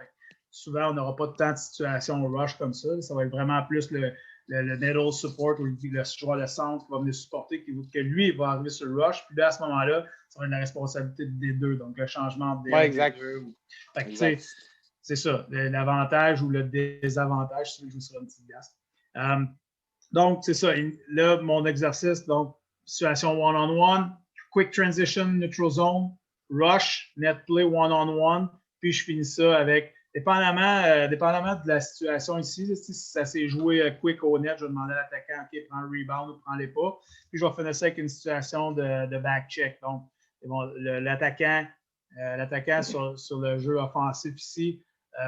Souvent, on n'aura pas tant de situations au rush comme ça. Ça va être vraiment plus le middle support ou le joueur de centre qui va venir supporter, que lui, il va arriver sur le rush. Puis là, à ce moment-là, ça va être la responsabilité des deux. Donc, le changement des deux. C'est ça, l'avantage ou le désavantage si je joue sur une petite glace. Donc, c'est ça. Là, mon exercice, donc, situation one-on-one, quick transition, neutral zone, rush, net play one-on-one, puis je finis ça avec, dépendamment de la situation ici, si ça s'est joué quick au net, je vais demander à l'attaquant, OK, prends le rebound ou prends-les pas, puis je vais finir ça avec une situation de back-check. Donc, bon, l'attaquant sur le jeu offensif ici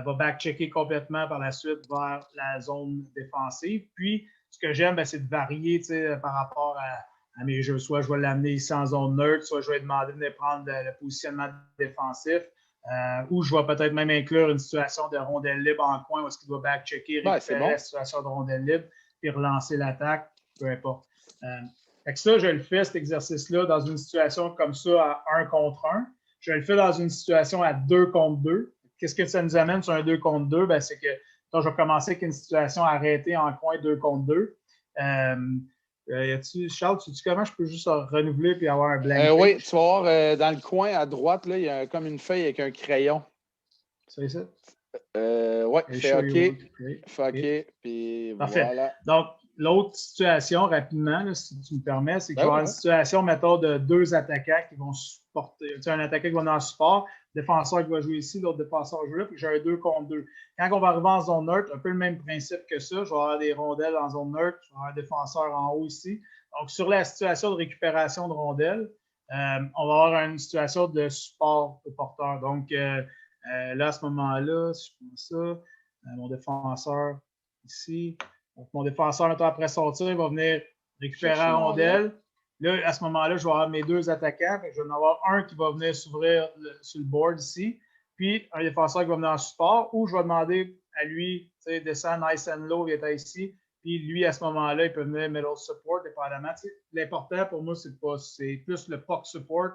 va back-checker complètement par la suite vers la zone défensive. Puis, ce que j'aime, c'est de varier par rapport à mes jeux. Soit je vais l'amener ici en zone neutre, soit je vais demander de prendre le positionnement défensif, ou je vais peut-être même inclure une situation de rondelle libre en coin où est-ce qu'il doit back-checker, récupérer la situation de rondelle libre, puis relancer l'attaque, peu importe. Fait que ça, je le fais, cet exercice-là, dans une situation comme ça, à 1 contre 1. Je le fais dans une situation à 2 contre 2. Qu'est-ce que ça nous amène sur un 2 contre 2? Ben, c'est que donc, je vais commencer avec une situation arrêtée en coin 2 contre 2. Charles, tu dis comment je peux juste renouveler et avoir un blank page? Oui, tu vas voir dans le coin à droite, là, il y a comme une feuille avec un crayon. C'est ça? Oui, fais OK. Fais OK. Puis parfait. Voilà. Donc, l'autre situation, rapidement, là, si tu me permets, c'est que je vais avoir une situation, mettons, de 2 attaquants qui vont supporter. Tu sais, un attaquant qui va dans le support, défenseur qui va jouer ici, l'autre défenseur va jouer là, puis j'ai un 2 contre 2. Quand on va arriver en zone neutre, un peu le même principe que ça, je vais avoir des rondelles en zone neutre, je vais avoir un défenseur en haut ici. Donc, sur la situation de récupération de rondelles, on va avoir une situation de support au porteur. Donc, là, à ce moment-là, si je prends ça, mon défenseur ici. Donc, mon défenseur, maintenant, après sortir, il va venir récupérer la rondelle. Là, à ce moment-là, je vais avoir mes 2 attaquants. Je vais en avoir un qui va venir s'ouvrir sur le board ici, puis un défenseur qui va venir en support, ou je vais demander à lui, tu sais, descendre nice and low, il est ici, puis lui, à ce moment-là, il peut venir middle support, dépendamment. Tu sais, l'important pour moi, c'est plus le puck support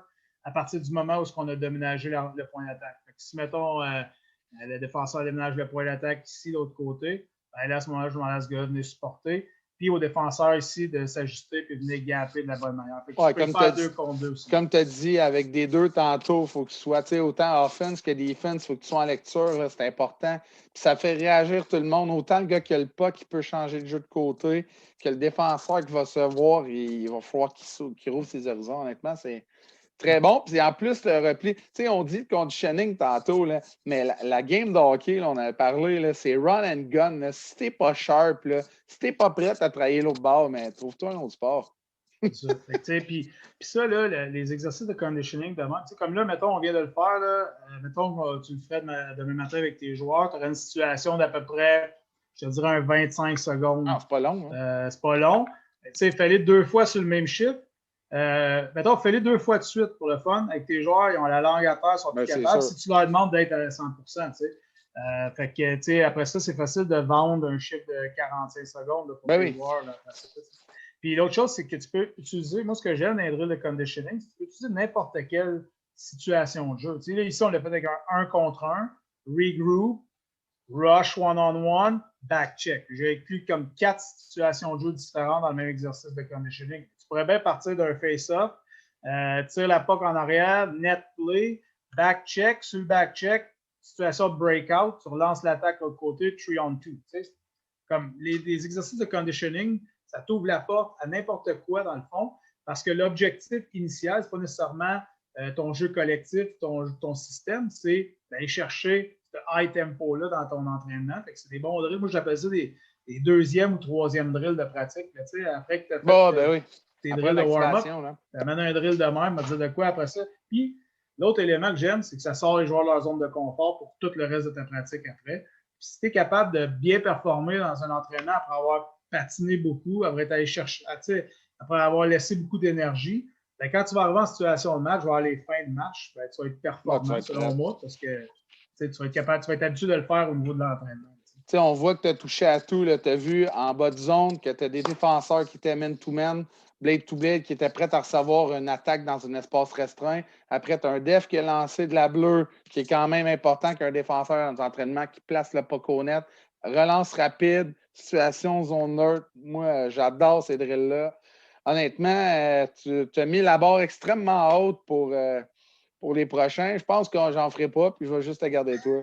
à partir du moment où on a déménagé le point d'attaque. Si, mettons, le défenseur déménage le point d'attaque ici, de l'autre côté, ben là, à ce moment-là, je demande à ce gars de venir supporter. Puis au défenseur ici de s'ajuster et venir gapper de la bonne manière. Comme tu as dit, avec des 2 tantôt, il faut que tu sois autant offense que defense, il faut que tu sois en lecture, c'est important. Puis ça fait réagir tout le monde. Autant le gars qui a le pas qui peut changer de jeu de côté, que le défenseur qui va se voir, il va falloir qu'il rouvre ses horizons. Honnêtement, c'est très bon. Puis en plus, le repli, tu sais, on dit le conditioning tantôt, là, mais la game de hockey, là, on avait parlé, là, c'est run and gun. Là. Si t'es pas sharp, là, si t'es pas prêt à travailler l'autre bord, mais trouve-toi un autre sport. Puis ça, là, les exercices de conditioning demain, comme là, mettons, on vient de le faire, là, mettons que tu le ferais demain matin avec tes joueurs, tu aurais une situation d'à peu près, je te dirais, un 25 secondes. Ah, c'est pas long. Hein? C'est pas long. Tu sais, fallait 2 fois sur le même chiffre. Mettons, fais-les 2 fois de suite pour le fun. Avec tes joueurs, ils ont la langue à terre, ils sont plus capables. Si tu leur demandes d'être à 100 tu sais. Fait que, tu sais, après ça, c'est facile de vendre un chiffre de 45 secondes là, pour tes joueurs. Là. Puis l'autre chose, c'est que tu peux utiliser, moi, ce que j'aime dans les drills de conditioning, c'est que tu peux utiliser n'importe quelle situation de jeu. Tu sais, là, ici, on l'a fait avec un 1 contre 1, regroup, rush one-on-one, back-check. J'ai inclus comme 4 situations de jeu différentes dans le même exercice de conditioning. Tu pourrais bien partir d'un face-off, tire la puck en arrière, net play, back-check, sur le back-check, situation de breakout, tu relances l'attaque de l'autre côté, 3-on-2. Tu sais, comme les exercices de conditioning, ça t'ouvre la porte à n'importe quoi dans le fond, parce que l'objectif initial, ce n'est pas nécessairement ton jeu collectif, ton système, c'est d'aller chercher ce high tempo-là dans ton entraînement. Fait que c'est des bons drills. Moi, j'appelle ça des 2e ou 3e drills de pratique. Là, après que tu as fait tes drills de warm-up, tu amènes un drill de même, tu vas dire de quoi après ça. Puis, l'autre élément que j'aime, c'est que ça sort les joueurs de leur zone de confort pour tout le reste de ta pratique après. Puis, si tu es capable de bien performer dans un entraînement après avoir patiné beaucoup, après aller chercher, après avoir laissé beaucoup d'énergie, ben, quand tu vas arriver en situation de match, voir les fins de match, ben, tu vas être performant selon moi, parce que tu vas être capable, tu vas être habitué de le faire au niveau de l'entraînement. On voit que tu as touché à tout. Tu as vu en bas de zone que tu as des défenseurs qui étaient man-to-man, blade-to-blade, qui étaient prêts à recevoir une attaque dans un espace restreint. Après, tu as un def qui a lancé de la bleue, qui est quand même important qu'un défenseur dans l'entraînement qui place le puck au net. Relance rapide, situation zone neutre. Moi, j'adore ces drills-là. Honnêtement, tu as mis la barre extrêmement haute pour les prochains. Je pense que j'en ferai pas, puis je vais juste te garder toi.